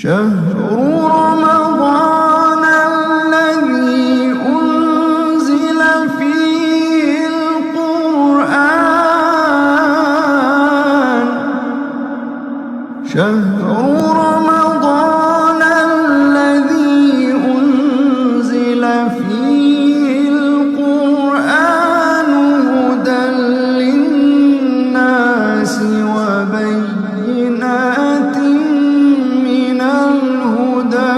شهر رمضان الذي أنزل فيه القرآن شهر رمضان الذي أنزل فيه القرآن هدى للناس وبينات من الهدى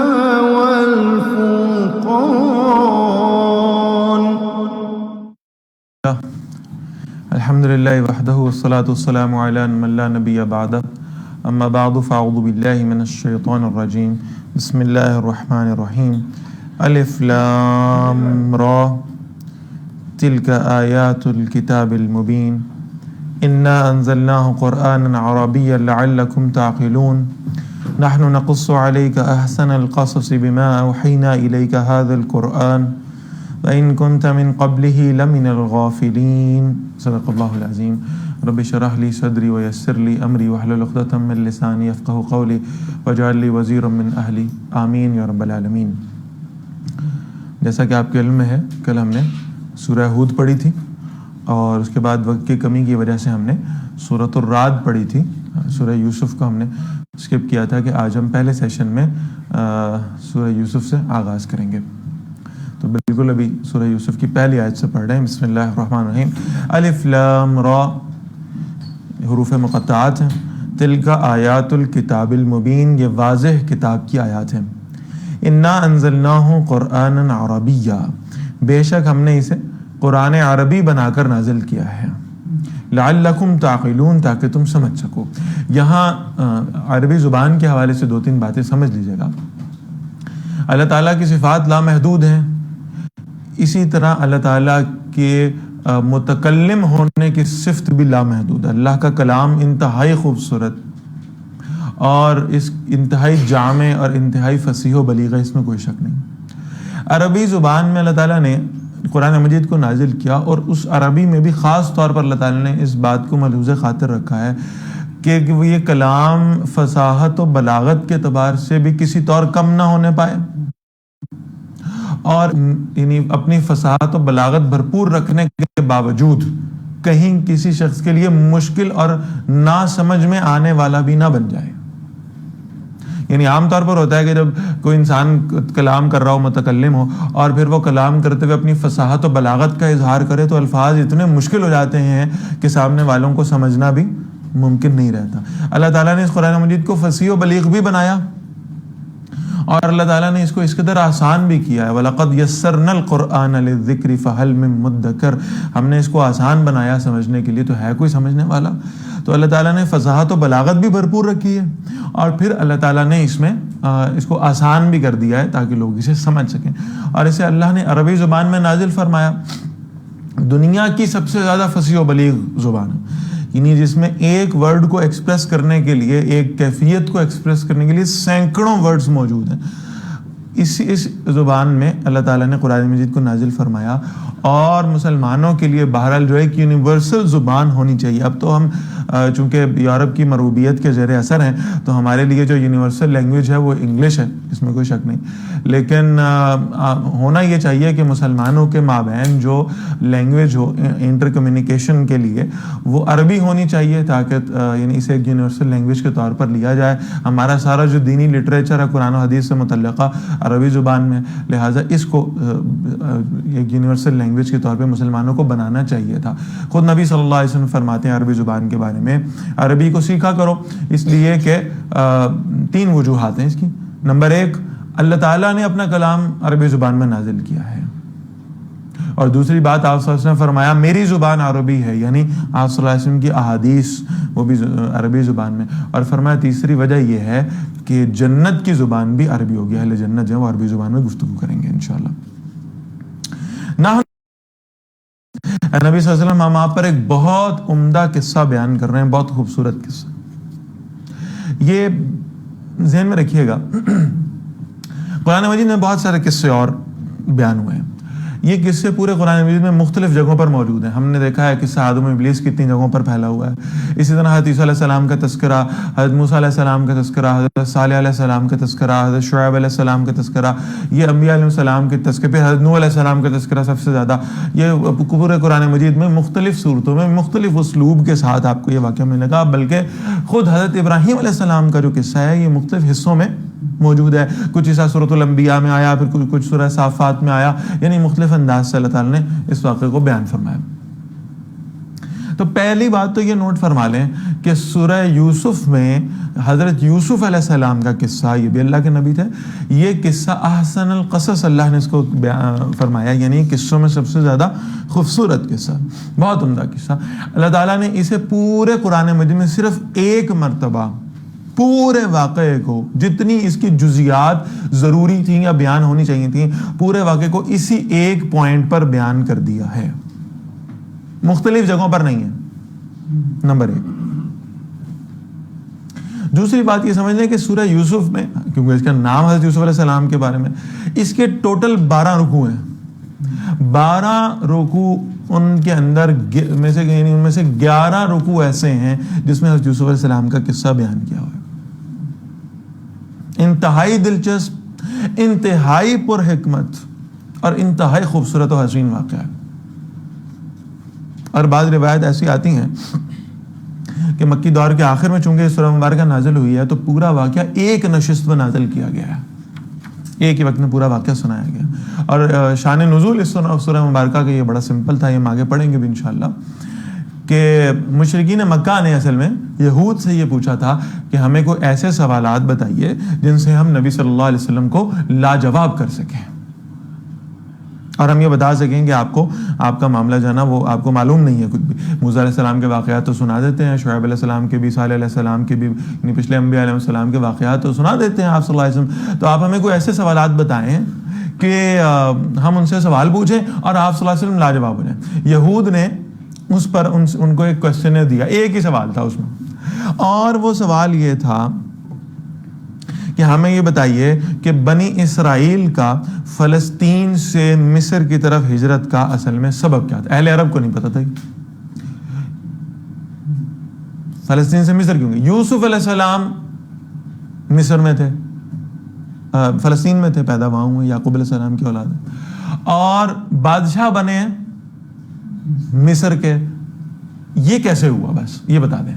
والفرقان. الحمد لله وحده والصلاة والسلام على من لا نبي بعده. أما بعد فأعوذ بالله من الشيطان الرجيم. بسم الله الرحمن الرحيم. ألف لام را تلك آيات الكتاب المبين إنا أنزلناه قرآنا عربيا لعلكم تعقلون. نحن نقص عليك أحسن القصص بما أوحينا إليك هذا القرآن وإن كنت من قبله لمن الغافلين. صدق الله العظيم. رب اشرح لي صدري ويسر لي أمري واحلل عقدة من لساني يفقهوا قولي واجعل لي وزيرا من أهلي آمين یا رب العالمین. جیسا کہ آپ کے علم میں ہے، کل ہم نے سورہ ہود پڑھی تھی اور اس کے بعد وقت کی کمی کی وجہ سے ہم نے سورۃ الرعد پڑھی تھی. سورہ یوسف کو ہم نے اسکپ کیا تھا کہ آج ہم پہلے سیشن میں سورہ یوسف سے آغاز کریں گے. تو بالکل ابھی سورہ یوسف کی پہلی آیت سے پڑھ رہے ہیں. بسم اللہ الرحمن الرحیم. الف لام را حروف مقطعات ہیں. تلک آیات الکتاب المبین، یہ واضح کتاب کی آیات ہیں. انا انزلناہ قرآنا عربیا، بے شک ہم نے اسے قرآن عربی بنا کر نازل کیا ہے. لعلکم تعقلون، تاکہ تم سمجھ سکو. یہاں عربی زبان کے حوالے سے دو تین باتیں سمجھ لیجیے گا. اللہ تعالیٰ کی صفات لامحدود ہیں، اسی طرح اللہ تعالیٰ کے متکلم ہونے کی صفت بھی لامحدود ہے. اللہ کا کلام انتہائی خوبصورت اور اس انتہائی جامع اور انتہائی فصیح و بلیغ ہے، اس میں کوئی شک نہیں. عربی زبان میں اللہ تعالیٰ نے قرآن مجید کو نازل کیا اور اس عربی میں بھی خاص طور پر اللہ تعالیٰ نے اس بات کو ملحوظ خاطر رکھا ہے کہ وہ یہ کلام فصاحت و بلاغت کے اعتبار سے بھی کسی طور کم نہ ہونے پائے اور یعنی اپنی فصاحت و بلاغت بھرپور رکھنے کے باوجود کہیں کسی شخص کے لیے مشکل اور نہ سمجھ میں آنے والا بھی نہ بن جائے. یعنی عام طور پر ہوتا ہے کہ جب کوئی انسان کلام کر رہا ہو، متکلم ہو، اور پھر وہ کلام کرتے ہوئے اپنی فصاحت و بلاغت کا اظہار کرے تو الفاظ اتنے مشکل ہو جاتے ہیں کہ سامنے والوں کو سمجھنا بھی ممکن نہیں رہتا. اللہ تعالیٰ نے اس قرآن مجید کو فصیح و بلیغ بھی بنایا اور اللہ تعالیٰ نے اس کو اس قدر آسان بھی کیا ہے. وَلَقَدْ يَسَّرْنَا الْقُرْآنَ لِلذِّكْرِ فَهَلْ مِن مُدَّكِرٍ. ہم نے اس کو آسان بنایا سمجھنے کے لیے، تو ہے کوئی سمجھنے والا؟ تو اللہ تعالیٰ نے فصاحت و بلاغت بھی بھرپور رکھی ہے اور پھر اللہ تعالیٰ نے اس میں اس کو آسان بھی کر دیا ہے تاکہ لوگ اسے سمجھ سکیں. اور اسے اللہ نے عربی زبان میں نازل فرمایا. دنیا کی سب سے زیادہ فصیح و بلیغ زبان ہے، یعنی جس میں ایک ورڈ کو ایکسپریس کرنے کے لیے، ایک کیفیت کو ایکسپریس کرنے کے لیے سینکڑوں ورڈز موجود ہیں. اس زبان میں اللہ تعالیٰ نے قرآن مجید کو نازل فرمایا اور مسلمانوں کے لیے بہرحال جو ایک یونیورسل زبان ہونی چاہیے. اب تو ہم چونکہ یورپ کی مروبیت کے زیر اثر ہیں تو ہمارے لیے جو یونیورسل لینگویج ہے وہ انگلش ہے، اس میں کوئی شک نہیں، لیکن ہونا یہ چاہیے کہ مسلمانوں کے مابین جو لینگویج ہو انٹر کمیونیکیشن کے لیے وہ عربی ہونی چاہیے تاکہ یعنی اسے ایک یونیورسل لینگویج کے طور پر لیا جائے. ہمارا سارا جو دینی لٹریچر ہے قرآن و حدیث سے متعلقہ عربی زبان میں، لہٰذا اس کو ایک یونیورسل لینگویج کے طور پہ مسلمانوں کو بنانا چاہیے تھا. خود نبی صلی اللہ علیہ وسلم فرماتے ہیں عربی زبان کے بارے میں، عربی کو سیکھا کرو، اس لیے کہ تین وجوہات ہیں اس کی. نمبر ایک، اللہ تعالیٰ نے اپنا کلام عربی زبان میں نازل کیا ہے، اور دوسری بات آپ صلی اللہ علیہ وسلم نے فرمایا میری زبان عربی ہے، یعنی آپ صلی اللہ علیہ وسلم کی احادیث وہ بھی عربی زبان میں. اور فرمایا تیسری وجہ یہ ہے کہ جنت کی زبان بھی عربی ہوگی، اہل جنت جو ہے وہ عربی زبان میں گفتگو کریں گے انشاءاللہ. نبی صلی اللہ علیہ وسلم ہم آپ پر ایک بہت عمدہ قصہ بیان کر رہے ہیں، بہت خوبصورت قصہ. یہ ذہن میں رکھیے گا، قرآن مجید میں بہت سارے قصے اور بیان ہوئے ہیں. یہ قصے پورے قرآن مجید میں مختلف جگہوں پر موجود ہیں. ہم نے دیکھا ہے قصہ آدم و ابلیس کتنی جگہوں پر پھیلا ہوا ہے. اسی طرح حضرت عیسیٰ علیہ السلام کا تذکرہ, حضرت موسیٰ علیہ السلام کا تذکرہ, حضرت صالح علیہ السلام کا تذکرہ, حضرت شعیب علیہ السلام کا تذکرہ, یہ انبیاء علیہ السلام کے تذکرے. پھر حضرت نوح علیہ السلام کا تذکرہ سب سے زیادہ. یہ پورے قرآن مجید میں مختلف صورتوں میں مختلف اسلوب کے ساتھ آپ کو یہ واقعہ ملے گا. بلکہ خود حضرت ابراہیم علیہ السلام کا جو قصہ ہے یہ مختلف حصوں میں موجود ہے. کچھ حصہ سورۃ الانبیاء میں آیا, پھر کچھ سورہ صافات میں آیا, یعنی مختلف انداز سے اللہ تعالیٰ نے اس واقعے کو بیان فرمایا. تو پہلی بات تو یہ نوٹ فرما لیں کہ سورہ یوسف میں حضرت یوسف علیہ السلام کا قصہ, یہ بھی اللہ کے نبی تھے, یہ قصہ احسن القصص اللہ نے اس کو فرمایا, یعنی قصوں میں سب سے زیادہ خوبصورت قصہ, بہت عمدہ قصہ. اللہ تعالیٰ نے اسے پورے قرآن مجید میں صرف ایک مرتبہ پورے واقعے کو, جتنی اس کی جزیات ضروری تھیں یا بیان ہونی چاہیے تھیں, پورے واقعے کو اسی ایک پوائنٹ پر بیان کر دیا ہے, مختلف جگہوں پر نہیں ہے. نمبر 1. دوسری بات یہ سمجھ لیں کہ سورہ یوسف میں, کیونکہ اس کا نام حضرت یوسف علیہ السلام کے بارے میں, اس کے ٹوٹل 12 رکوع ہیں. 12 رکوع ان کے اندر میں سے, یعنی ان میں سے 11 رکوع ایسے ہیں جس میں حضرت یوسف علیہ السلام کا قصہ بیان کیا ہوا ہے. انتہائی دلچسپ, انتہائی پر حکمت اور انتہائی خوبصورت و حسین واقعہ ہے. اور بعض روایت ایسی آتی ہیں کہ مکی دور کے آخر میں چونکہ سورہ مبارکہ نازل ہوئی ہے تو پورا واقعہ ایک نشست میں نازل کیا گیا ہے, ایک ہی وقت میں پورا واقعہ سنایا گیا. اور شان نزول اس سورہ مبارکہ کا یہ بڑا سمپل تھا, یہ ہم آگے پڑھیں گے بھی انشاءاللہ, کہ مشرکین مکہ نے اصل میں یہود سے یہ پوچھا تھا کہ ہمیں کوئی ایسے سوالات بتائیے جن سے ہم نبی صلی اللہ علیہ وسلم کو لاجواب کر سکیں, اور ہم یہ بتا سکیں کہ آپ کا معاملہ جو ہے نا وہ آپ کو معلوم نہیں ہے کچھ بھی. موسیٰ علیہ السلام کے واقعات تو سنا دیتے ہیں, شعیب علیہ السلام کے بھی, صالح علیہ السلام کے بھی, یعنی پچھلے انبیاء علیہ السلام کے واقعات تو سنا دیتے ہیں آپ صلی اللہ علیہ وسلم. تو آپ ہمیں کوئی ایسے سوالات بتائیں کہ ہم ان سے سوال پوچھیں اور آپ صلی اللہ علیہ وسلم لاجواب ہو جائیں. یہود نے اس پر ان کو ایک کوشچن دیا, ایک ہی سوال تھا اس میں, اور وہ سوال یہ تھا کہ ہمیں یہ بتائیے کہ بنی اسرائیل کا فلسطین سے مصر کی طرف ہجرت کا اصل میں سبب کیا تھا. اہل عرب کو نہیں پتا تھا فلسطین سے مصر کیوں گئے. یوسف علیہ السلام مصر میں تھے, فلسطین میں تھے, پیدا وہاں ہوئے, یعقوب علیہ السلام کی اولاد ہے, اور بادشاہ بنے مصر کے. یہ کیسے ہوا, بس یہ بتا دیں.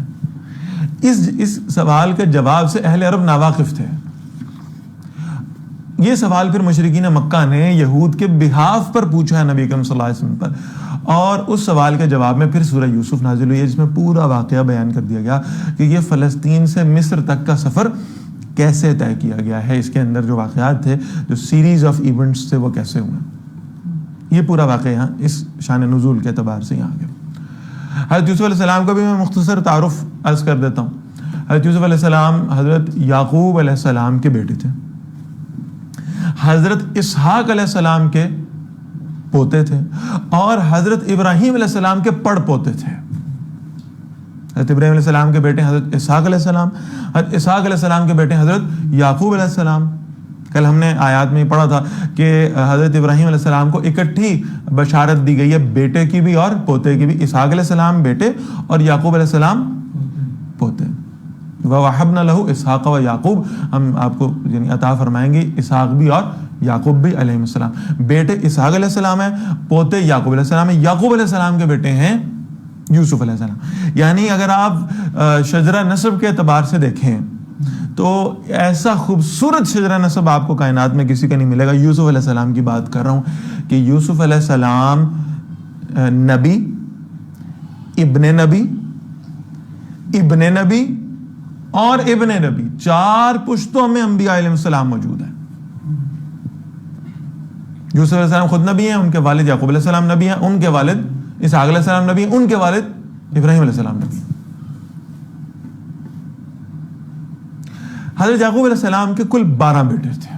اس سوال کے جواب سے اہل عرب ناواقف تھے. یہ سوال پھر مشرکین مکہ نے یہود کے بہاف پر پوچھا ہے نبی اکرم صلی اللہ علیہ وسلم پر, اور اس سوال کے جواب میں پھر سورہ یوسف نازل ہوئی ہے جس میں پورا واقعہ بیان کر دیا گیا کہ یہ فلسطین سے مصر تک کا سفر کیسے طے کیا گیا ہے, اس کے اندر جو واقعات تھے, جو سیریز آف ایونٹس تھے, وہ کیسے ہوئے. یہ پورا واقعہ یہاں اس شان نزول کے اعتبار سے یہاں گیا. حضرت یوسف علیہ السلام کا بھی میں مختصر تعارف عرض کر دیتا ہوں. حضرت یوسف علیہ السلام حضرت یعقوب علیہ السلام کے بیٹے تھے, حضرت اسحاق علیہ السلام کے پوتے تھے, اور حضرت ابراہیم علیہ السلام کے پڑ پوتے تھے. حضرت ابراہیم علیہ السلام کے بیٹے حضرت اسحاق علیہ السلام, حضرت اسحاق علیہ السلام کے بیٹے حضرت یعقوب علیہ السلام. کل ہم نے آیات میں پڑھا تھا کہ حضرت ابراہیم علیہ السلام کو اکٹھی بشارت دی گئی ہے, بیٹے کی بھی اور پوتے کی بھی. اسحاق علیہ السلام بیٹے اور یعقوب علیہ السلام پوتے. وَوَهَبْنَا لَهُ إِسْحَاقَ وَيَعْقُوبَ, ہم آپ کو یعنی عطا فرمائیں گے اسحاق بھی اور یعقوب بھی علیہ السلام. بیٹے اسحاق علیہ السلام ہیں, پوتے یعقوب علیہ السلام ہیں. یعقوب علیہ السلام کے بیٹے ہیں یوسف علیہ السلام. یعنی اگر آپ شجرہ نسب کے اعتبار سے دیکھیں تو ایسا خوبصورت شجرہ نسب آپ کو کائنات میں کسی کا نہیں ملے گا. یوسف علیہ السلام کی بات کر رہا ہوں کہ یوسف علیہ السلام نبی, ابن نبی, ابن نبی اور ابن نبی, 4 پشتوں میں انبیاء علیہ السلام موجود ہیں. یوسف علیہ السلام خود نبی ہیں, ان کے والد یعقوب علیہ السلام نبی ہیں, ان کے والد اسحاق علیہ السلام نبی ہیں, ان کے والد ابراہیم علیہ السلام نبی ہیں. حضرت یعقوب علیہ السلام کے کل 12 بیٹے تھے,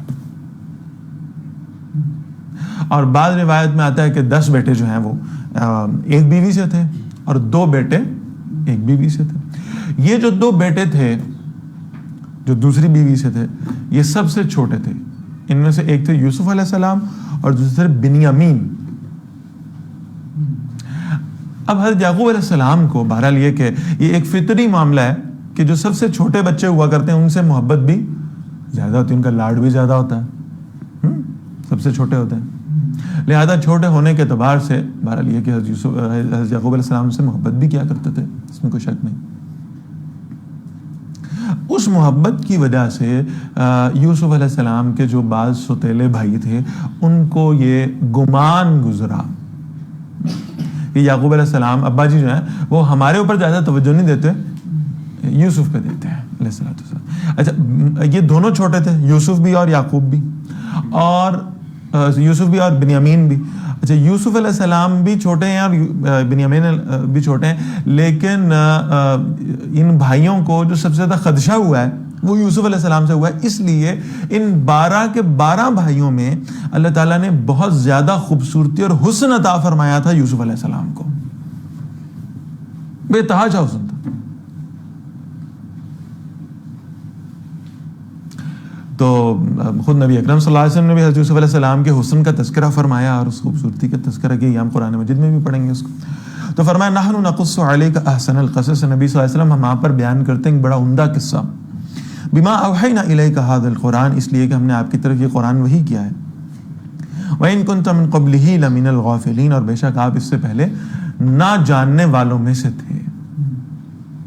اور بعض روایت میں آتا ہے کہ 10 بیٹے جو ہیں وہ ایک بیوی سے تھے اور 2 بیٹے ایک بیوی سے تھے. یہ جو 2 بیٹے تھے جو دوسری بیوی سے تھے, یہ سب سے چھوٹے تھے. ان میں سے ایک تھے یوسف علیہ السلام اور دوسرے بنیامین. اب حضرت یعقوب علیہ السلام کو بہرحال یہ ایک فطری معاملہ ہے کہ جو سب سے چھوٹے بچے ہوا کرتے ہیں ان سے محبت بھی زیادہ ہوتی ہے، ان کا لاڈ بھی زیادہ ہوتا ہے، سب سے چھوٹے ہوتے ہیں، لہذا چھوٹے ہونے کے اعتبار سے بہرحال یہ کہ حضرت یعقوب علیہ السلام سے محبت بھی کیا کرتے تھے، اس میں کوئی شک نہیں۔ اس محبت کی وجہ سے یوسف علیہ السلام کے جو بعض سوتیلے بھائی تھے ان کو یہ گمان گزرا کہ یعقوب علیہ السلام ابا جی جو ہیں وہ ہمارے اوپر زیادہ توجہ نہیں دیتے، یوسف پہ دیتے ہیں علیہ السلام۔ اچھا یہ دونوں چھوٹے تھے، یوسف بھی اور یعقوب بھی، اور یوسف بھی اور بنیامین بھی۔ اچھا یوسف علیہ السلام بھی چھوٹے ہیں اور بنیامین بھی چھوٹے ہیں، لیکن ان بھائیوں کو جو سب سے زیادہ خدشہ ہوا ہے وہ یوسف علیہ السلام سے ہوا ہے، اس لیے ان 12 کے 12 بھائیوں میں اللہ تعالیٰ نے بہت زیادہ خوبصورتی اور حسن عطا فرمایا تھا یوسف علیہ السلام کو، بے تحاشا حسن تھا۔ تو خود نبی اکرم صلی اللہ علیہ وسلم نے بھی حضرت یوسف علیہ السلام کے حسن کا تذکرہ فرمایا اور اس خوبصورتی کا تذکرہ کیا، ہم قرآن مجید میں بھی پڑھیں گے اس کو۔ تو فرمایا نحن نقص علیک احسن القصص، نبی صلی اللہ علیہ وسلم ہم آپ پر بیان کرتے ہیں ایک بڑا عمدہ قصہ، بما اوحینا الیک ھذا القرآن، اس لیے کہ ہم نے آپ کی طرف یہ قرآن وحی کیا ہے، وَإِن كُنْتَ مِن قَبْلِهِ لَمِنَ الْغَافِلِينَ، اور بے شک آپ اس سے پہلے نہ جاننے والوں میں سے تھے۔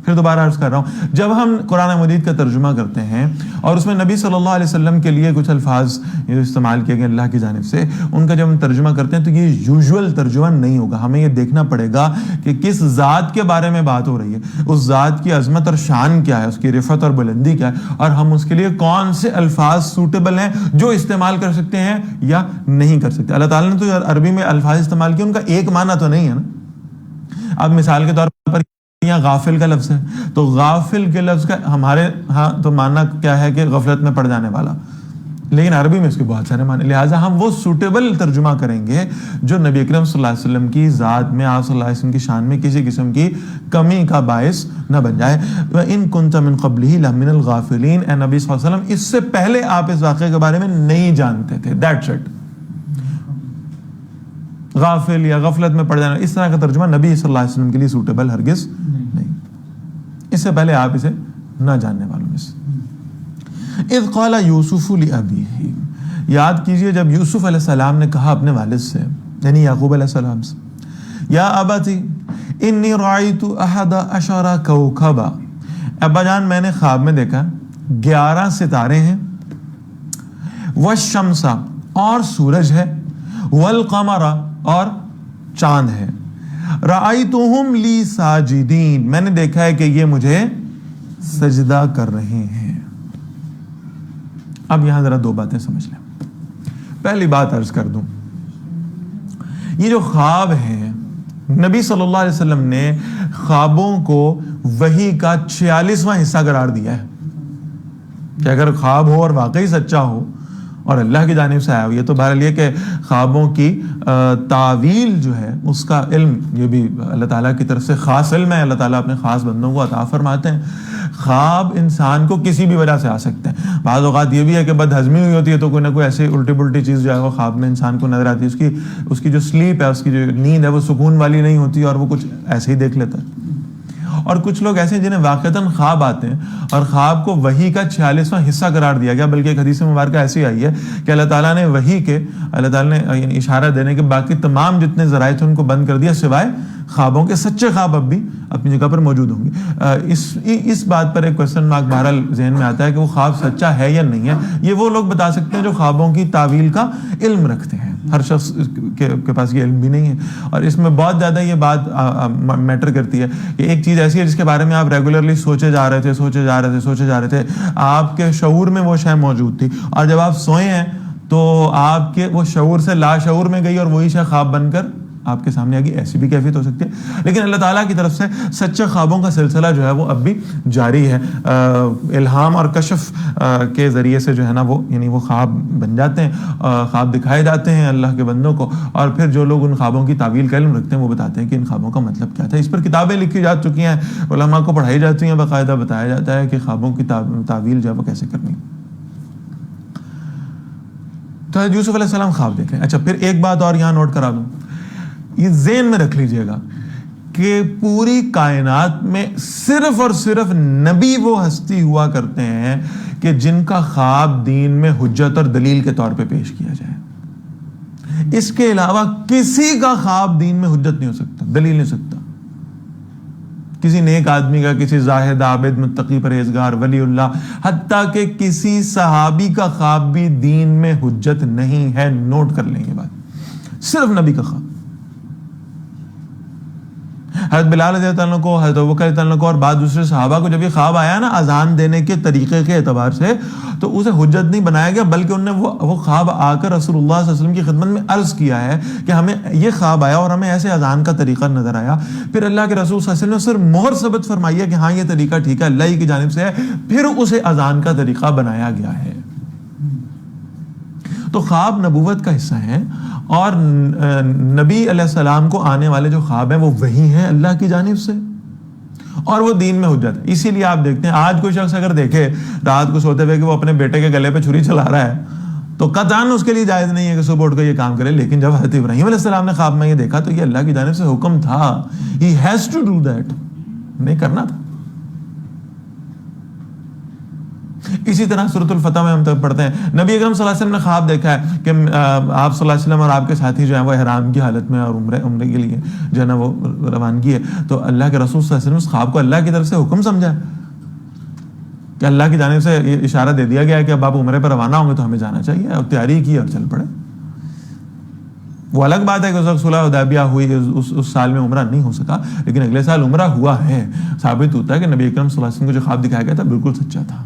پھر دوبارہ عرض کر رہا ہوں، جب ہم قرآن مجید کا ترجمہ کرتے ہیں اور اس میں نبی صلی اللہ علیہ وسلم کے لیے کچھ الفاظ استعمال کیے گئے اللہ کی جانب سے، ان کا جب ہم ترجمہ کرتے ہیں تو یہ یوزول ترجمہ نہیں ہوگا، ہمیں یہ دیکھنا پڑے گا کہ کس ذات کے بارے میں بات ہو رہی ہے، اس ذات کی عظمت اور شان کیا ہے، اس کی رفعت اور بلندی کیا ہے، اور ہم اس کے لیے کون سے الفاظ سوٹیبل ہیں جو استعمال کر سکتے ہیں یا نہیں کر سکتے۔ اللہ تعالیٰ نے تو عربی میں الفاظ استعمال کیے، ان کا ایک معنی تو نہیں ہے نا۔ اب مثال کے طور پر یہاں غافل کا لفظ ہے، تو غافل کے لفظ کا ہمارے ہاں تو معنی کیا ہے کہ غفلت میں پڑ جانے والا، لیکن عربی میں اس کے بہت سارے معنی، لہٰذا ہم وہ سوٹیبل ترجمہ کریں گے جو نبی اکرم صلی اللہ علیہ وسلم کی ذات میں، آپ صلی اللہ علیہ وسلم کی شان میں کسی قسم کی کمی کا باعث نہ بن جائے۔ وَإِن كُنْتَ مِن قَبْلِهِ لَمِنَ الْغَافِلِينَ، اے نبی صلی اللہ علیہ وسلم اس سے پہلے آپ اس واقعے کے بارے میں نہیں جانتے تھے، دیٹس اٹ۔ غافل یا غفلت میں پڑ جانا، اس طرح کا ترجمہ نبی صلی اللہ علیہ وسلم کے لیے سوٹیبل ہرگز نہیں، اس سے پہلے آپ اسے نہ جاننے والوں میں سے۔ اذ قال یوسف لأبیہ، یاد کیجئے جب یوسف علیہ السلام نے کہا اپنے والد سے یعنی یعقوب علیہ السلام سے، یا ابتی انی رأیت احد عشر کوکبا، ابا جان میں نے خواب میں دیکھا 11 ستارے ہیں، والشمس اور سورج ہے، والقمر اور چاند ہے، رأیتہم لی ساجدین، میں نے دیکھا ہے کہ یہ مجھے سجدہ کر رہے ہیں۔ اب یہاں ذرا 2 باتیں سمجھ لیں۔ پہلی بات عرض کر دوں، یہ جو خواب ہے نبی صلی اللہ علیہ وسلم نے خوابوں کو وحی کا 46واں حصہ قرار دیا ہے کہ اگر خواب ہو اور واقعی سچا ہو اور اللہ کی جانب سے آیا ہو، یہ تو بہرحال یہ کہ خوابوں کی تعویل جو ہے اس کا علم یہ بھی اللہ تعالیٰ کی طرف سے خاص علم ہے، اللہ تعالیٰ اپنے خاص بندوں کو عطا فرماتے ہیں۔ خواب انسان کو کسی بھی وجہ سے آ سکتے ہیں، بعض اوقات یہ بھی ہے کہ بد ہضمی ہوئی ہوتی ہے تو کوئی نہ کوئی ایسی الٹی پلٹی چیز جو ہے وہ خواب میں انسان کو نظر آتی ہے، اس کی جو سلیپ ہے، اس کی جو نیند ہے وہ سکون والی نہیں ہوتی اور وہ کچھ ایسے ہی دیکھ لیتا ہے۔ اور کچھ لوگ ایسے ہیں جنہیں واقعتاً خواب آتے ہیں اور خواب کو وحی کا 46واں حصہ قرار دیا گیا، بلکہ ایک حدیث مبارکہ ایسی آئی ہے کہ اللہ تعالیٰ نے وحی کے یعنی اشارہ دینے کے باقی تمام جتنے ذرائع تھے ان کو بند کر دیا سوائے خوابوں کے۔ سچے خواب اب بھی اپنی جگہ پر موجود ہوں گے۔ اس بات پر ایک کوسچن مارک بہرحال ذہن میں آتا ہے کہ وہ خواب سچا ہے یا نہیں ہے، یہ وہ لوگ بتا سکتے ہیں جو خوابوں کی تعویل کا علم رکھتے ہیں، ہر شخص کے پاس یہ علم بھی نہیں ہے۔ اور اس میں بہت زیادہ یہ بات میٹر کرتی ہے کہ ایک چیز ایسی ہے جس کے بارے میں آپ ریگولرلی سوچے جا رہے تھے، آپ کے شعور میں وہ شے موجود تھی، اور جب آپ سوئے ہیں تو آپ کے وہ شعور سے لاشعور میں گئی اور وہی شے خواب بن کر آپ کے سامنے آ گئی، ایسی بھی کیفیت ہو سکتی ہے۔ لیکن اللہ تعالیٰ کی طرف سے سچے خوابوں کا سلسلہ جو ہے وہ اب بھی جاری ہے، الہام اور کشف کے ذریعے سے جو ہے نا وہ یعنی وہ خواب بن جاتے ہیں، خواب دکھائے جاتے ہیں اللہ کے بندوں کو، اور پھر جو لوگ ان خوابوں کی تعویل کا علم رکھتے ہیں وہ بتاتے ہیں کہ ان خوابوں کا مطلب کیا تھا۔ اس پر کتابیں لکھی جا چکی ہیں، علماء کو پڑھائی جاتی ہیں، باقاعدہ بتایا جاتا ہے کہ خوابوں کی تعویل جو ہے وہ کیسے کرنی۔ تو یوسف علیہ السلام خواب دیکھیں۔ اچھا پھر ایک بات اور یہاں نوٹ کرا دوں، یہ ذہن میں رکھ لیجئے گا، کہ پوری کائنات میں صرف اور صرف نبی وہ ہستی ہوا کرتے ہیں کہ جن کا خواب دین میں حجت اور دلیل کے طور پہ پیش کیا جائے. اس کے علاوہ کسی کا خواب دین میں حجت نہیں ہو سکتا, دلیل نہیں ہو سکتا. کسی نیک آدمی کا, کسی زاہد, عابد, متقی, پرہیزگار, ولی اللہ, حتیٰ کہ کسی صحابی کا خواب بھی دین میں حجت نہیں ہے. نوٹ کر لیں یہ بات, صرف نبی کا خواب. حضرت بلال رضی اللہ عنہ کو, حضرت ابوبکر رضی اللہ عنہ کو اور بعض دوسرے صحابہ کو جب یہ خواب آیا نا اذان دینے کے طریقے کے اعتبار سے, تو اسے حجت نہیں بنایا گیا, بلکہ انہوں نے وہ خواب آ کر رسول اللہ صلی اللہ علیہ وسلم کی خدمت میں عرض کیا ہے کہ ہمیں یہ خواب آیا اور ہمیں ایسے اذان کا طریقہ نظر آیا. پھر اللہ کے رسول صلی اللہ علیہ وسلم نے صرف مہر ثبت فرمائی ہے کہ ہاں یہ طریقہ ٹھیک ہے, اللہ ہی کی جانب سے ہے, پھر اسے اذان کا طریقہ بنایا گیا ہے. تو خواب نبوت کا حصہ ہیں, اور نبی علیہ السلام کو آنے والے جو خواب ہیں وہ وہی ہیں اللہ کی جانب سے, اور وہ دین میں حجت ہے. اسی لیے آپ دیکھتے ہیں آج کوئی شخص اگر دیکھے رات کو سوتے ہوئے کہ وہ اپنے بیٹے کے گلے پہ چھری چلا رہا ہے, تو قطعاً اس کے لیے جائز نہیں ہے کہ صبح اٹھ کر یہ کام کرے. لیکن جب حضرت ابراہیم علیہ السلام نے خواب میں یہ دیکھا تو یہ اللہ کی جانب سے حکم تھا, he has to do that, نہیں کرنا تھا. اسی طرح سورۃ الفتح میں ہم پڑھتے ہیں نبی اکرم صلی اللہ علیہ وسلم نے خواب دیکھا ہے کہ آپ صلی اللہ علیہ وسلم اور آپ کے ساتھی جو ہیں وہ احرام کی حالت میں اور عمرے کے لیے جو ہے نا وہ روانگی ہے. تو اللہ کے رسول صلی اللہ علیہ وسلم اس خواب کو اللہ کی طرف سے حکم سمجھا کہ اللہ کی جانب سے یہ اشارہ دے دیا گیا ہے کہ اب آپ عمرے پر روانہ ہوں گے تو ہمیں جانا چاہیے, اور تیاری کی اور چل پڑے. وہ الگ بات ہے کہ اس وقت صلح حدیبیہ ہوئی, اس سال میں عمرہ نہیں ہو سکا, لیکن اگلے سال عمرہ ہوا ہے. ثابت ہوتا ہے کہ نبی اکرم صلی اللہ علیہ وسلم کو جو خواب دکھایا گیا تھا بالکل سچا تھا.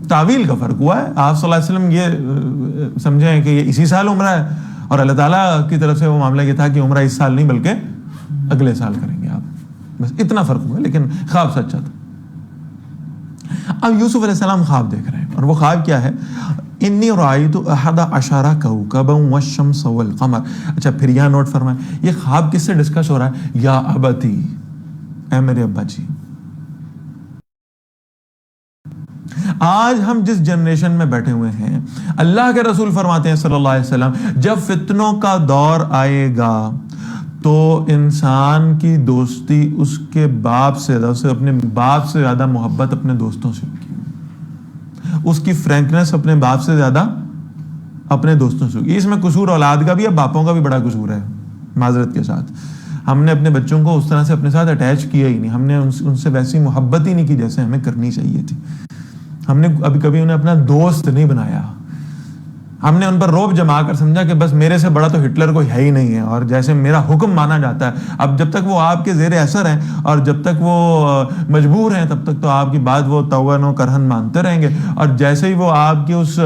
تعویل کا فرق ہوا ہے. آپ صلی اللہ علیہ وسلم یہ سمجھیں کہ یہ اسی سال عمرہ ہے, اور اللہ تعالیٰ کی طرف سے وہ معاملہ یہ تھا کہ عمرہ اس سال نہیں بلکہ اگلے سال کریں گے آپ. بس اتنا فرق ہوا, لیکن خواب سچا تھا. اب یوسف علیہ السلام خواب دیکھ رہے ہیں, اور وہ خواب کیا ہے؟ انی رأیت احد عشر کوکبا والشمس والقمر. اچھا پھر یہاں نوٹ فرمائیں, یہ خواب کس سے ڈسکس ہو رہا ہے؟ یا ابتی, اے میرے ابا جی. آج ہم جس جنریشن میں بیٹھے ہوئے ہیں, اللہ کے رسول فرماتے ہیں صلی اللہ علیہ وسلم, جب فتنوں کا دور آئے گا تو انسان کی دوستی اس کے باپ سے زیادہ, اسے اپنے باپ سے زیادہ محبت اپنے دوستوں سے ہوگی, اس کی فرینکنس اپنے باپ سے زیادہ اپنے دوستوں سے ہوگی. اس میں قصور اولاد کا بھی ہے, باپوں کا بھی بڑا قصور ہے معذرت کے ساتھ. ہم نے اپنے بچوں کو اس طرح سے اپنے ساتھ اٹیچ کیا ہی نہیں, ہم نے ان سے ویسی محبت ہی نہیں کی جیسے ہمیں کرنی چاہیے تھی. ہم نے ابھی کبھی انہیں اپنا دوست نہیں بنایا. ہم نے ان پر روب جما کر سمجھا کہ بس میرے سے بڑا تو ہٹلر کوئی ہے ہی نہیں ہے, اور جیسے میرا حکم مانا جاتا ہے. اب جب تک وہ آپ کے زیر اثر ہیں اور جب تک وہ مجبور ہیں تب تک تو آپ کی بات وہ توان و کرہن مانتے رہیں گے, اور جیسے ہی وہ آپ کے اس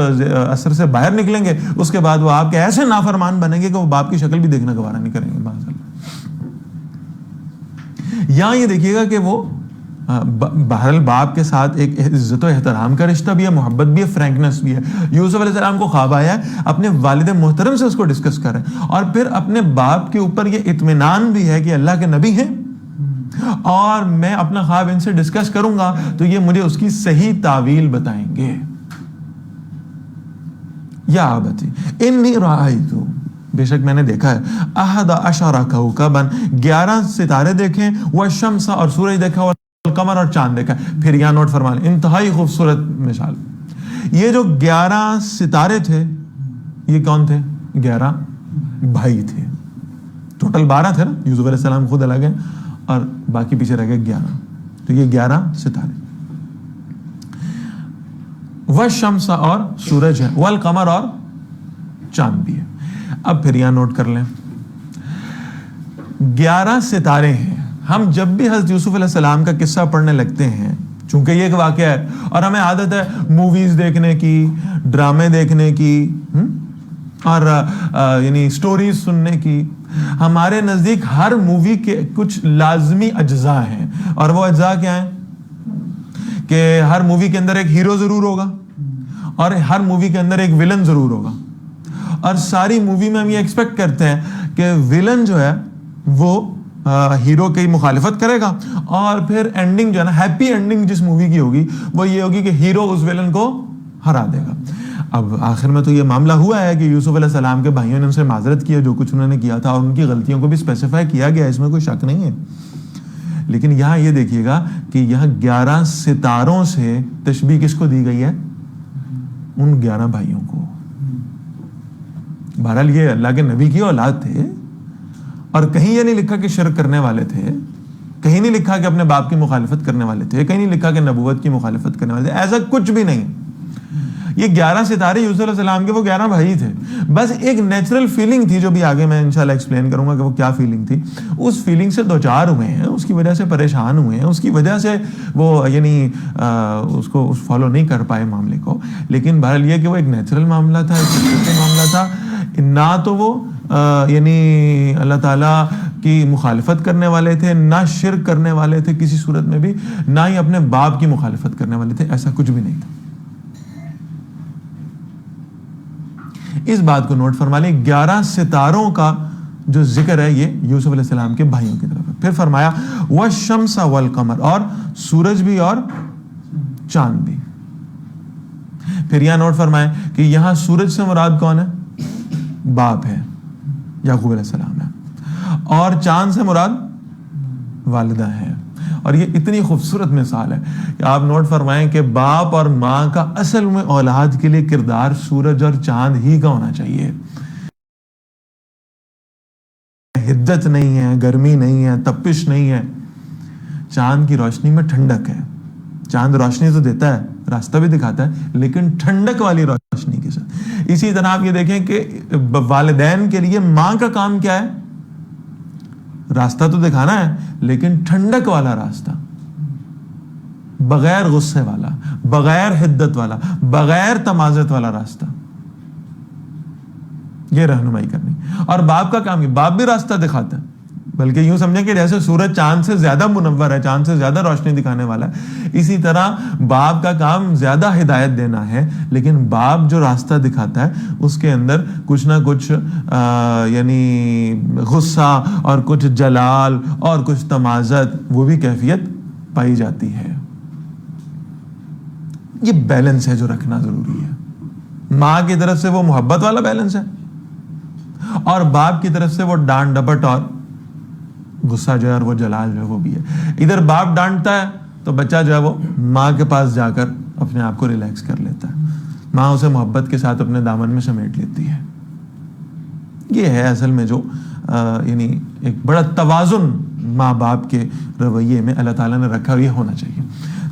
اثر سے باہر نکلیں گے اس کے بعد وہ آپ کے ایسے نافرمان بنیں گے کہ وہ باپ کی شکل بھی دیکھنا گوارا نہیں کریں گے. یہاں یہ دیکھیے گا کہ وہ بہرحال باپ کے ساتھ ایک عزت و احترام کا رشتہ بھی ہے, محبت بھی ہے, فرینکنس بھی ہے. یوسف علیہ السلام کو خواب آیا ہے, اپنے والد محترم سے اس کو ڈسکس کریں, اور پھر اپنے باپ کے اوپر یہ اطمینان بھی ہے کہ اللہ کے نبی ہیں اور میں اپنا خواب ان سے ڈسکس کروں گا تو یہ مجھے اس کی صحیح تعویل بتائیں گے. یا آبتی انی رأیت, بے شک میں نے دیکھا ہے, احد عشر کوکبا, 11 ستارے دیکھیں, والشمس, اور سورج دیکھا, قمر, اور چاند دیکھا. پھر یہاں نوٹ فرما لیں, انتہائی خوبصورت مثال. یہ جو 11 ستارے تھے یہ کون تھے؟ 11 بھائی تھے. ٹوٹل 12 تھے نا, یوسف علیہ السلام خود الگ ہیں اور باقی پیچھے رہ گئے 11. تو یہ 11 ستارے. والشمس, اور سورج ہے, والقمر, اور چاند بھی ہے. اب پھر یہاں نوٹ کر لیں, 11 ستارے ہیں. ہم جب بھی حضرت یوسف علیہ السلام کا قصہ پڑھنے لگتے ہیں, چونکہ یہ ایک واقعہ ہے اور ہمیں عادت ہے موویز دیکھنے کی, ڈرامے دیکھنے کی, اور یعنی سٹوریز سننے کی, ہمارے نزدیک ہر مووی کے کچھ لازمی اجزاء ہیں. اور وہ اجزاء کیا ہیں کہ ہر مووی کے اندر ایک ہیرو ضرور ہوگا, اور ہر مووی کے اندر ایک ویلن ضرور ہوگا, اور ساری مووی میں ہم یہ ایکسپیکٹ کرتے ہیں کہ ویلن جو ہے وہ ہیرو کی مخالفت کرے گا, اور پھر اینڈنگ جو ہے نا, ہیپی اینڈنگ جس مووی کی ہوگی وہ یہ ہوگی کہ ہیرو اس ویلن کو ہرا دے گا. اب آخر میں تو یہ معاملہ ہوا ہے کہ یوسف علیہ السلام کے بھائیوں نے ان سے معذرت کی جو کچھ انہوں نے کیا تھا، اور ان کی غلطیوں کو بھی اسپیسیفائی کیا گیا، اس میں کوئی شک نہیں ہے. لیکن یہاں یہ دیکھیے گا کہ یہاں 11 ستاروں سے تشبیہ کس کو دی گئی ہے؟ ان 11 بھائیوں کو. بہرحال یہ اللہ کے نبی کی اولاد تھے، اور کہیں یہ نہیں لکھا کہ شرک کرنے والے تھے، کہیں نہیں لکھا کہ اپنے باپ کی مخالفت کرنے والے تھے، کہیں نہیں لکھا کہ نبوت کی مخالفت کرنے والے تھے، ایسا کچھ بھی نہیں. یہ 11 ستارے یوسف علیہ السلام کے وہ 11 بھائی تھے. بس ایک نیچرل فیلنگ تھی جو بھی آگے میں انشاءاللہ ایکسپلین کروں گا کہ وہ کیا فیلنگ تھی. اس فیلنگ سے دوچار ہوئے ہیں، اس کی وجہ سے پریشان ہوئے ہیں، اس کی وجہ سے وہ یعنی اس کو فالو نہیں کر پائے معاملے کو. لیکن بہرحال یہ کہ وہ ایک نیچرل معاملہ تھا، ایک فطرتی معاملہ تھا. نہ تو وہ یعنی اللہ تعالیٰ کی مخالفت کرنے والے تھے، نہ شرک کرنے والے تھے کسی صورت میں بھی، نہ ہی اپنے باپ کی مخالفت کرنے والے تھے، ایسا کچھ بھی نہیں تھا. اس بات کو نوٹ فرما لیں. 11 ستاروں کا جو ذکر ہے یہ یوسف علیہ السلام کے بھائیوں کی طرف ہے. پھر فرمایا والشمس والقمر، اور سورج بھی اور چاند بھی. پھر یہاں نوٹ فرمائیں کہ یہاں سورج سے مراد کون ہے؟ باپ ہے، یعقوب علیہ السلام ہے، اور چاند سے مراد والدہ ہے. اور یہ اتنی خوبصورت مثال ہے کہ آپ نوٹ فرمائیں کہ باپ اور ماں کا اصل میں اولاد کے لیے کردار سورج اور چاند ہی کا ہونا چاہیے. حدت نہیں ہے، گرمی نہیں ہے، تپش نہیں ہے. چاند کی روشنی میں ٹھنڈک ہے. چاند روشنی تو دیتا ہے، راستہ بھی دکھاتا ہے، لیکن ٹھنڈک والی روشنی کے ساتھ. اسی طرح آپ یہ دیکھیں کہ والدین کے لیے ماں کا کام کیا ہے؟ راستہ تو دکھانا ہے، لیکن ٹھنڈک والا راستہ، بغیر غصے والا، بغیر حدت والا، بغیر تمازت والا راستہ، یہ رہنمائی کرنی. اور باپ کا کام، باپ بھی راستہ دکھاتا ہے، بلکہ یوں سمجھیں کہ جیسے سورج چاند سے زیادہ منور ہے، چاند سے زیادہ روشنی دکھانے والا ہے، اسی طرح باپ کا کام زیادہ ہدایت دینا ہے. لیکن باپ جو راستہ دکھاتا ہے اس کے اندر کچھ نہ کچھ یعنی غصہ اور کچھ جلال اور کچھ تمازت، وہ بھی کیفیت پائی جاتی ہے. یہ بیلنس ہے جو رکھنا ضروری ہے. ماں کی طرف سے وہ محبت والا بیلنس ہے، اور باپ کی طرف سے وہ ڈانٹ ڈپٹ اور غصہ جو ہے اور وہ جلال جو ہے وہ بھی ہے. ادھر باپ ڈانٹتا ہے تو بچہ جو ہے وہ ماں کے پاس جا کر اپنے آپ کو ریلیکس کر لیتا ہے، ماں اسے محبت کے ساتھ اپنے دامن میں سمیٹ لیتی ہے. یہ ہے اصل میں جو یعنی ایک بڑا توازن ماں باپ کے رویے میں اللہ تعالیٰ نے رکھا، یہ ہونا چاہیے.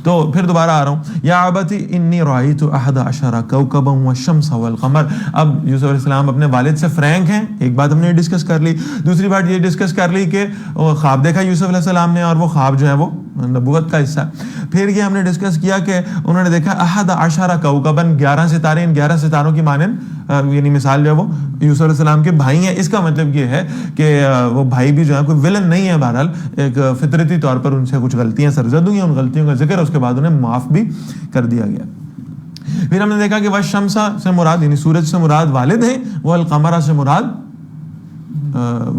تو پھر دوبارہ آ رہا ہوں، یا ابتی انی رأیت 11 کوکبا والشمس والقمر. اب یوسف علیہ السلام اپنے والد سے فرینک ہیں. ایک بات ہم نے ڈسکس کر لی. دوسری بات یہ ڈسکس کر لی کہ خواب دیکھا یوسف علیہ السلام نے، اور وہ خواب جو ہے وہ نبوت کا حصہ. پھر یہ ہم نے ڈسکس کیا کہ انہوں نے دیکھا 11 کوکبا، 11 ستارے. ان 11 ستاروں کی مانند یعنی مثال جو ہے وہ یوسف علیہ السلام کے بھائی ہیں. اس کا مطلب یہ ہے کہ وہ بھائی بھی جو ہے کوئی ولن نہیں ہے، بہرحال ایک فطرتی طور پر ان سے کچھ غلطیاں سرزد ہوئی ہیں، ان غلطیوں کا ذکر اس کے بعد انہیں معاف بھی کر دیا گیا. پھر ہم نے دیکھا کہ والشمس سے مراد یعنی سورج سے مراد والد ہیں، والقمر سے مراد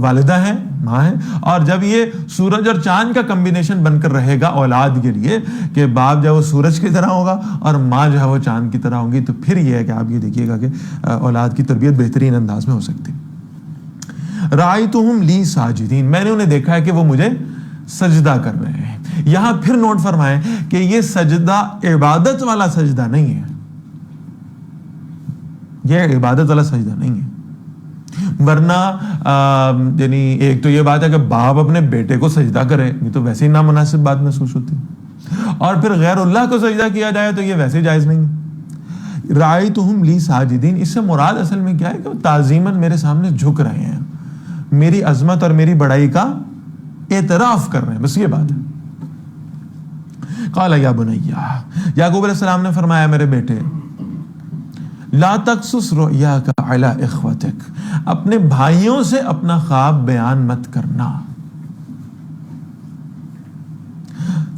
والدہ ہیں، ماں ہیں. اور جب یہ سورج اور چاند کا کمبینیشن بن کر رہے گا اولاد کے لیے کہ باپ جو ہے وہ سورج کی طرح ہوگا اور ماں جو ہے وہ چاند کی طرح ہوگی، تو پھر یہ ہے کہ آپ یہ دیکھیے گا کہ اولاد کی تربیت بہترین انداز میں ہو سکتی. رأیتہم لی ساجدین، میں نے انہیں دیکھا ہے کہ وہ مجھے سجدہ کر رہے ہیں. یہاں پھر نوٹ فرمائیں کہ یہ سجدہ عبادت والا سجدہ نہیں ہے، یہ عبادت والا سجدہ نہیں ہے. ورنہ یعنی ایک تو یہ بات ہے کہ باپ اپنے بیٹے کو سجدہ کرے، یہ تو ویسے ہی نامناسب بات محسوس ہوتی ہے، اور پھر غیر اللہ کو سجدہ کیا جائے تو یہ ویسے جائز نہیں. رأیتہم لی ساجدین، اس سے مراد اصل میں کیا ہے کہ وہ تعظیماً میرے سامنے جھک رہے ہیں، میری عظمت اور میری بڑائی کا اعتراف کر رہے ہیں، بس یہ بات ہے. قال یا بنیا، یعقوب علیہ السلام نے فرمایا میرے بیٹے، لا تقصص رؤیاک علی اخوتک، اپنے بھائیوں سے اپنا خواب بیان مت کرنا.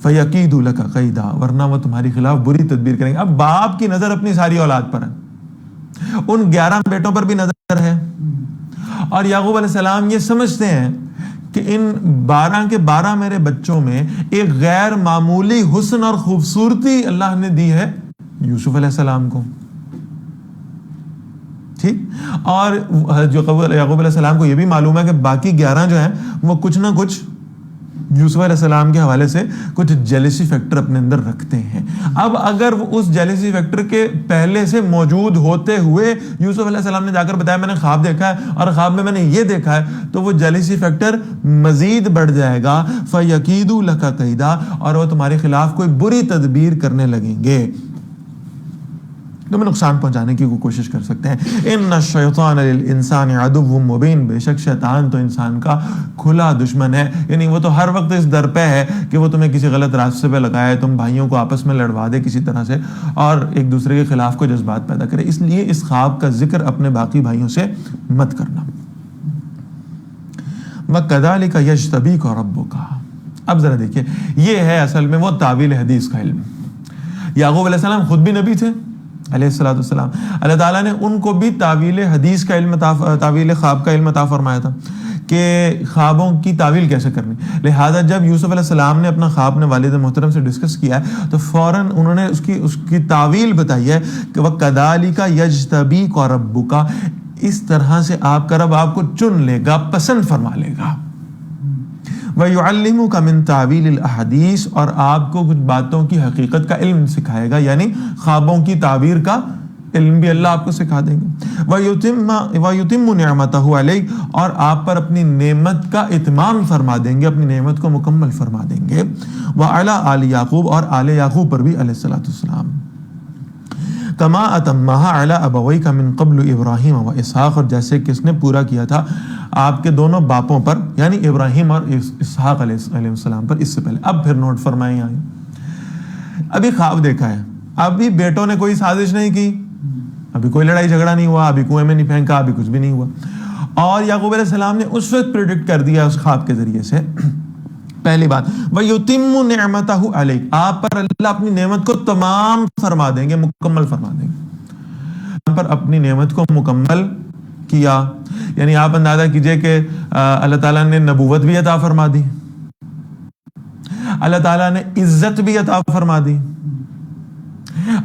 فیکیدوا لک کیدا، ورنہ وہ تمہاری خلاف بری تدبیر کریں گے. اب باپ کی نظر اپنی ساری اولاد پر ہے، ان 11 بیٹوں پر بھی نظر ہے، اور یعقوب علیہ السلام یہ سمجھتے ہیں کہ ان 12 کے 12 میرے بچوں میں ایک غیر معمولی حسن اور خوبصورتی اللہ نے دی ہے یوسف علیہ السلام کو. ٹھیک. اور جو یعقوب علیہ السلام کو یہ بھی معلوم ہے کہ باقی 11 جو ہیں وہ کچھ نہ کچھ یوسف علیہ السلام کے حوالے سے کچھ جیلسی فیکٹر اپنے اندر رکھتے ہیں. اب اگر وہ اس جیلسی فیکٹر کے پہلے سے موجود ہوتے ہوئے یوسف علیہ السلام نے جا کر بتایا میں نے خواب دیکھا ہے اور خواب میں نے یہ دیکھا ہے, تو وہ جیلسی فیکٹر مزید بڑھ جائے گا. فَيَكِيدُوا لَكَ كَيْدًا, اور وہ تمہارے خلاف کوئی بری تدبیر کرنے لگیں گے, تمہیں نقصان پہنچانے کی کوشش کر سکتے ہیں. ان الشیطان للانسان عدو مبین, بے شک شیطان تو انسان کا کھلا دشمن ہے. یعنی وہ تو ہر وقت اس در پہ ہے کہ وہ تمہیں کسی غلط راستے پہ لگائے, تم بھائیوں کو آپس میں لڑوا دے کسی طرح سے اور ایک دوسرے کے خلاف کو جذبات پیدا کرے. اس لیے اس خواب کا ذکر اپنے باقی بھائیوں سے مت کرنا. وَكَذَلِكَ يَجْتَبِيكَ رَبُّكَ. اب ذرا دیکھیے, یہ ہے اصل میں وہ تعویل حدیث کا علم. یعقوب علیہ السلام خود بھی نبی تھے علیہ الصلوۃ والسلام. اللہ تعالیٰ نے ان کو بھی تعویل حدیث کا علم تعویل خواب کا علم عطا فرمایا تھا کہ خوابوں کی تعویل کیسے کرنی. لہٰذا جب یوسف علیہ السلام نے اپنا خواب نے والد محترم سے ڈسکس کیا ہے تو فوراً انہوں نے اس کی تعویل بتائی ہے کہ وَكَذَلِكَ يَجْتَبِيكَ رَبُّكَ, اس طرح سے آپ کا رب آپ کو چن لے گا, پسند فرما لے گا. وَيُعَلِّمُكَ مِن تَعْوِيلِ الْأَحَادِيثِ, اور آپ کو کچھ باتوں کی حقیقت کا علم سکھائے گا, یعنی خوابوں کی تعبیر کا علم بھی اللہ آپ کو سکھا دیں گے. وَيُتِمُّ نِعْمَتَهُ عَلَيْكَ, اور آپ پر اپنی نعمت کا اتمام فرما دیں گے, اپنی نعمت کو مکمل فرما دیں گے. وَعَلَىٰ آلِ یعقوب, اور آل یعقوب پر بھی علیہ الصلوۃ والسلام. کما اتمها علی ابویک من قبل ابراہیم و اسحاق, اور جیسے کہ اس نے پورا کیا تھا آپ کے دونوں باپوں پر, یعنی ابراہیم اور اسحاق علیہ السلام پر اس سے پہلے. اب پھر نوٹ فرمائیں, ابھی خواب دیکھا ہے, ابھی بیٹوں نے کوئی سازش نہیں کی, ابھی کوئی لڑائی جھگڑا نہیں ہوا, ابھی کنویں میں نہیں پھینکا, ابھی کچھ بھی نہیں ہوا, اور یعقوب علیہ السلام نے اس وقت پریڈکٹ کر دیا اس خواب کے ذریعے سے. پہلی بات, وَيُتِمُّ نِعْمَتَهُ عَلَيْكَ, آپ پر اللہ اپنی نعمت کو تمام فرما دیں گے, مکمل فرما دیں گے. آپ پر اپنی نعمت کو مکمل کیا, یعنی آپ اندازہ کیجئے کہ اللہ تعالیٰ نے نبوت بھی عطا فرما دی, اللہ تعالیٰ نے عزت بھی عطا فرما دی,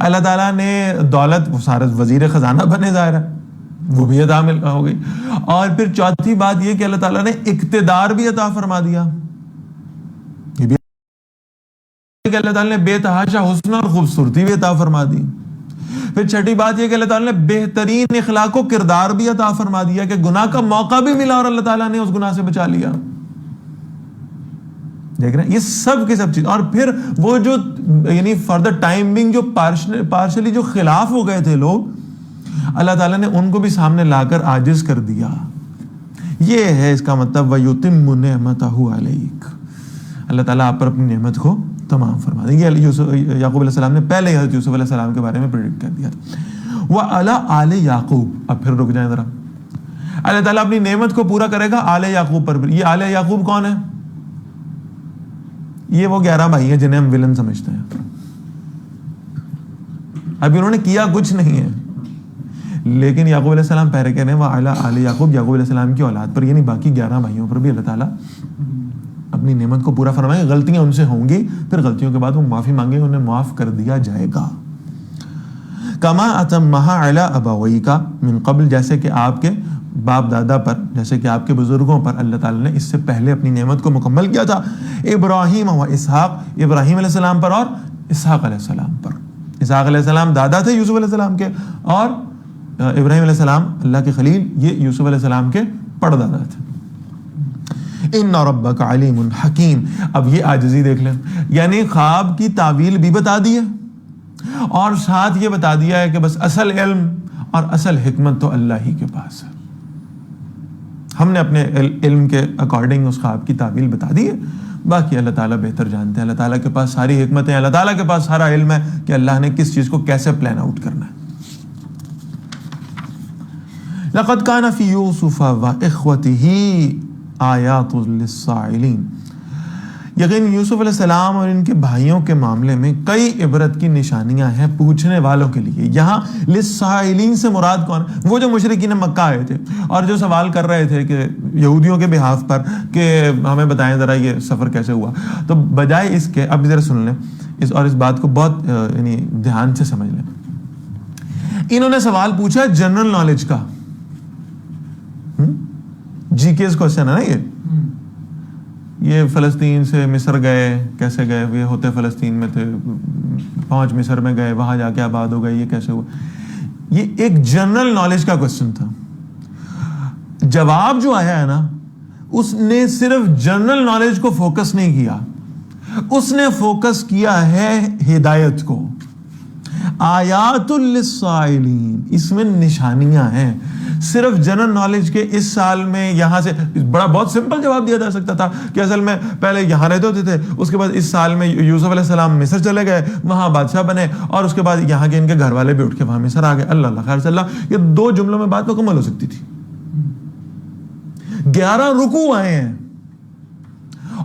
اللہ تعالیٰ نے دولت, وہ سارا وزیر خزانہ بنے ظاہر ہے, وہ بھی عطا ہو گئی. اور پھر چوتھی بات یہ کہ اللہ تعالیٰ نے اقتدار بھی عطا فرما دیا, کہ اللہ تعالیٰ نے بے تحاشا حسن اور خوبصورتی بھی عطا فرما دی. پھر چھٹی بات یہ کہ اللہ تعالیٰ نے بہترین اخلاق و کردار بھی عطا فرما دیا, کہ گناہ کا موقع بھی ملا اور اللہ تعالیٰ نے اس گناہ سے بچا لیا. دیکھ رہے ہیں, یہ سب کی سب چیز. اور پھر وہ جو یعنی فار دا ٹائم بینگ جو پارشلی جو خلاف ہو گئے تھے لوگ, اللہ تعالیٰ نے ان کو بھی سامنے لا کر عاجز کر دیا. یہ ہے اس کا مطلب وَيُتِمُّ نِعْمَتَهُ عَلَيْكَ, اللہ تعالیٰ آپ پر اپنی نعمت کو تمام فرما دیں گے. یعقوب علیہ السلام نے پہلے حضرت یوسف علیہ السلام کے بارے میں پریڈکٹ کر دیا تھا. وَعَلَىٰ آلِ یعقوب, اب پھر رک جائیں ذرا, اللہ تعالیٰ اپنی نعمت کو پورا کرے گا آل یعقوب پر بھی. یہ آل یعقوب کون ہے؟ یہ وہ 11 بھائی ہیں جنہیں ہم ولن سمجھتے ہیں. ابھی انہوں نے کیا کچھ نہیں ہے, لیکن یعقوب علیہ السلام پہلے کہہ رہے ہیں وَعَلَىٰ آلِ یعقوب, یعقوب علیہ السلام کی اولاد پر, یعنی باقی 11 بھائیوں پر بھی اللہ تعالیٰ اپنی نعمت کو پورا فرمائیں. غلطیاں ان سے ہوں گی, پھر غلطیوں کے بعد وہ معافی مانگیں, انہیں معاف کر دیا جائے گا. کما اتمها علی ابویک من قبل, جیسے کہ آپ کے باپ دادا پر, جیسے کہ آپ کے بزرگوں پر اللہ تعالیٰ نے اس سے پہلے اپنی نعمت کو مکمل کیا تھا. ابراہیم و اسحاق, ابراہیم علیہ السلام پر اور اسحاق علیہ السلام پر. اسحاق علیہ السلام دادا تھے یوسف علیہ السلام کے, اور ابراہیم علیہ السلام اللہ کے خلیل, یہ یوسف علیہ السلام کے پڑدادا تھے. ان ربک علیم حکیم. اب یہ عاجزی دیکھ لیں, یعنی خواب کی تعویل بھی بتا دی ہے اور ساتھ یہ بتا دیا ہے کہ بس اصل علم اور اصل حکمت تو اللہ ہی کے پاس ہے. ہم نے اپنے علم کے اکارڈنگ اس خواب کی تعویل بتا دی ہے, باقی اللہ تعالیٰ بہتر جانتے ہیں. اللہ تعالیٰ کے پاس ساری حکمتیں, اللہ تعالیٰ کے پاس سارا علم ہے کہ اللہ نے کس چیز کو کیسے پلان آؤٹ کرنا ہے. لقد كان في يوسف وإخوته آیات للسائلین, یقین یوسف علیہ السلام اور ان کے بھائیوں کے معاملے میں کئی عبرت کی نشانیاں ہیں پوچھنے والوں کے لیے. یہاں للسائلین سے مراد کون؟ وہ جو مشرکین مکہ آئے تھے اور جو سوال کر رہے تھے کہ یہودیوں کے بہاف پر کہ ہمیں بتائیں ذرا یہ سفر کیسے ہوا. تو بجائے اس کے, اب ذرا سن لیں اس بات کو بہت یعنی دھیان سے سمجھ لیں. انہوں نے سوال پوچھا جنرل نالج کا، جی کے کوشچن ہے نا یہ فلسطین سے مصر گئے، کیسے گئے، یہ ہوتے فلسطین میں تھے، پہنچ مصر میں گئے، وہاں جا کے آباد ہو گئے، یہ کیسے ہوا. یہ ایک جنرل نالج کا کوشچن تھا. جواب جو آیا ہے نا، اس نے صرف جنرل نالج کو فوکس نہیں کیا، اس نے فوکس کیا ہے ہدایت کو. آیات للسائلین، اس میں نشانیاں ہیں. صرف جنرل نالج کے اس سال میں یہاں سے بہت سمپل جواب دیا جا سکتا تھا کہ اصل میں پہلے یہاں رہتے ہوتے تھے، اس کے بعد اس سال میں یوسف علیہ السلام مصر چلے گئے، وہاں بادشاہ بنے، اور اس کے بعد یہاں کے ان کے گھر والے بھی اٹھ کے وہاں مصر آ گئے. اللہ خیر صلی اللہ. یہ 2 جملوں میں بات مکمل ہو سکتی تھی. 11 رکوع آئے ہیں،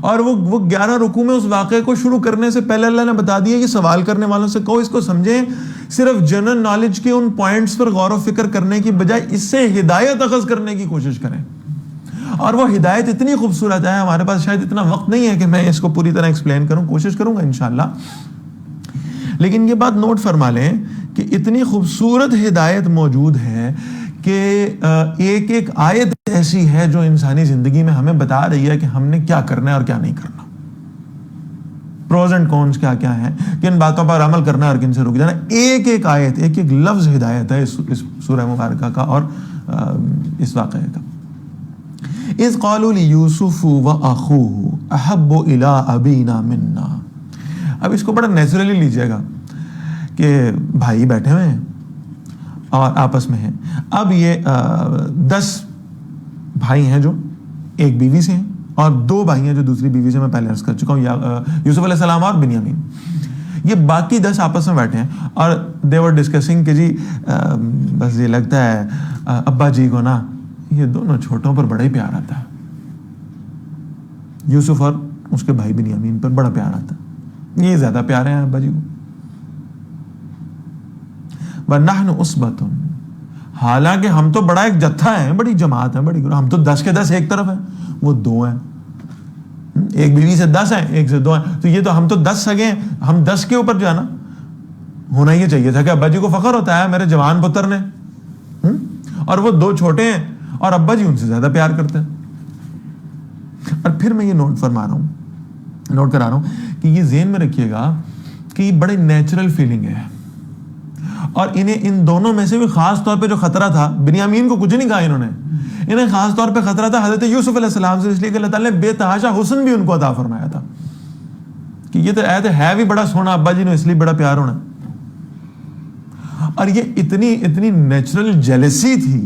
اور وہ 11 رکوع میں اس واقعے کو شروع کرنے سے پہلے اللہ نے بتا دیا کہ سوال کرنے والوں سے کہو اس کو سمجھیں، صرف جنرل نالج کے ان پوائنٹس پر غور و فکر کرنے کی بجائے اس سے ہدایت اخذ کرنے کی کوشش کریں. اور وہ ہدایت اتنی خوبصورت ہے، ہمارے پاس شاید اتنا وقت نہیں ہے کہ میں اس کو پوری طرح ایکسپلین کروں، کوشش کروں گا انشاءاللہ. لیکن یہ بات نوٹ فرما لیں کہ اتنی خوبصورت ہدایت موجود ہے کہ ایک ایک آیت ایسی ہے جو انسانی زندگی میں ہمیں بتا رہی ہے کہ ہم نے کیا کرنا ہے اور کیا نہیں کرنا، پروز اینڈ کونس کیا کیا ہیں، کن باتوں پر عمل کرنا ہے اور کن سے رک جانا. ایک ایک آیت، ایک ایک لفظ ہدایت ہے اس سورہ مبارکہ کا اور اس واقعے کا. اذ قالوا لیوسف واخوہ احب الی ابینا منا. اب اس کو بڑا نیچرلی لیجئے گا کہ بھائی بیٹھے ہوئے ہیں اور آپس میں ہیں. اب یہ 10 بھائی ہیں جو ایک بیوی سے ہیں، اور 2 بھائی ہیں جو دوسری بیوی سے، میں پہلے عرض کر چکا ہوں، یوسف علیہ السلام اور بنیامین. یہ باقی 10 آپس میں بیٹھے ہیں اور they were discussing کہ جی بس یہ لگتا ہے ابا جی کو نا یہ دونوں چھوٹوں پر بڑا ہی پیار آتا ہے، یوسف اور اس کے بھائی بنیامین پر بڑا پیار آتا ہے، یہ زیادہ پیارے ہیں ابا جی کو. وَنَحْنُ أُصْبَةٌ، حالانکہ ہم تو بڑا ایک جتھا ہے، بڑی جماعت ہے، بڑی، ہم تو 10 کے 10 ایک طرف ہیں، وہ 2 ہیں، ایک بیوی سے 10 ہیں، ایک سے 2 ہیں، تو یہ تو ہم تو 10 سگے ہیں. ہم 10 کے اوپر جو ہے نا، ہونا یہ چاہیے تھا کہ ابا جی کو فخر ہوتا ہے میرے جوان پتر نے، اور وہ 2 چھوٹے ہیں اور ابا جی ان سے زیادہ پیار کرتے ہیں. اور پھر میں یہ نوٹ کرا رہا ہوں کہ یہ ذہن میں رکھیے گا کہ یہ بڑے نیچرل فیلنگ ہے، اور انہیں ان دونوں میں سے بھی خاص طور پہ جو خطرہ تھا، بنیامین کو کچھ نہیں کہا انہوں نے، انہیں خاص طور پہ خطرہ تھا حضرت یوسف علیہ السلام سے، اس لیے کہ اللہ تعالیٰ نے بے تحاشا حسن بھی ان کو عطا فرمایا تھا کہ یہ تو ہے بھی بڑا سونا ابا جی نے، اس لیے بڑا پیار ہونا. اور یہ اتنی نیچرل جیلسی تھی،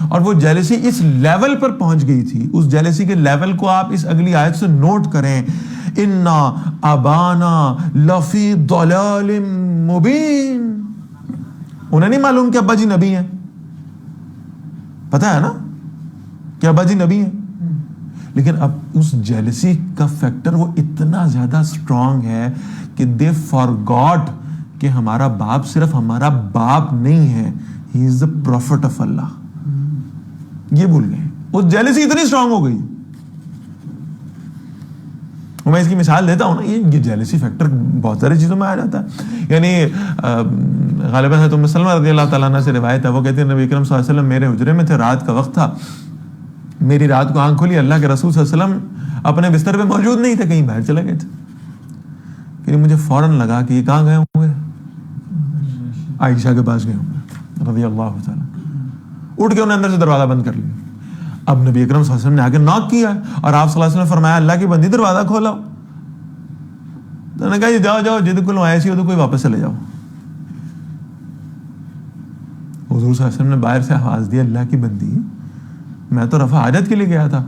اور وہ جیلسی اس لیول پر پہنچ گئی تھی. اس جیلسی کے لیول کو آپ اس اگلی آیت سے نوٹ کریں، اِنَّا أَبَانَا لَفِي ضَلَالٍ مُبِينٍ. انہیں نہیں معلوم کہ ابا جی نبی ہیں، پتا ہے نا کہ ابا جی نبی ہیں، لیکن اب اس جیلسی کا فیکٹر وہ اتنا زیادہ سٹرونگ ہے کہ دے فارگاٹ کہ ہمارا باپ صرف ہمارا باپ نہیں ہے، ہی از دا پروفٹ آف اللہ. یہ بھول گئے، اس جیلسی اتنی سٹرونگ ہو گئی. میں اس کی مثال دیتا ہوں نا، یہ جیلسی فیکٹر بہت ساری چیزوں میں آ جاتا ہے. یعنی غالباً حضرت ام سلمہ رضی اللہ تعالیٰ عنہ سے روایت ہے، وہ کہتے ہیں نبی اکرم صلی اللہ علیہ وسلم میرے حجرے میں تھے، رات کا وقت تھا، میری رات کو آنکھ کھلی، اللہ کے رسول صلی اللہ علیہ وسلم اپنے بستر پہ موجود نہیں تھے، کہیں باہر چلے گئے تھے. کہ مجھے فوراً لگا کہ یہ کہاں گئے ہوں گے، عائشہ کے پاس گئے ہوں گے رضی اللہ تعالیٰ. اٹھ کے انہیں اندر سے دروازہ بند کر لیا. اب نبی اکرم صلی اللہ علیہ وسلم نے آگے ناک کیا اور آپ صلی اللہ علیہ وسلم نے فرمایا اللہ کی بندی دروازہ کھولا. تو انہوں نے کہا جاؤ جاؤ جد کو آئے سی ہو تو کوئی واپس چلے جاؤ. حضور صلی اللہ علیہ وسلم نے باہر سے آواز دی اللہ کی بندی میں تو رفع حاجت کے لیے گیا تھا.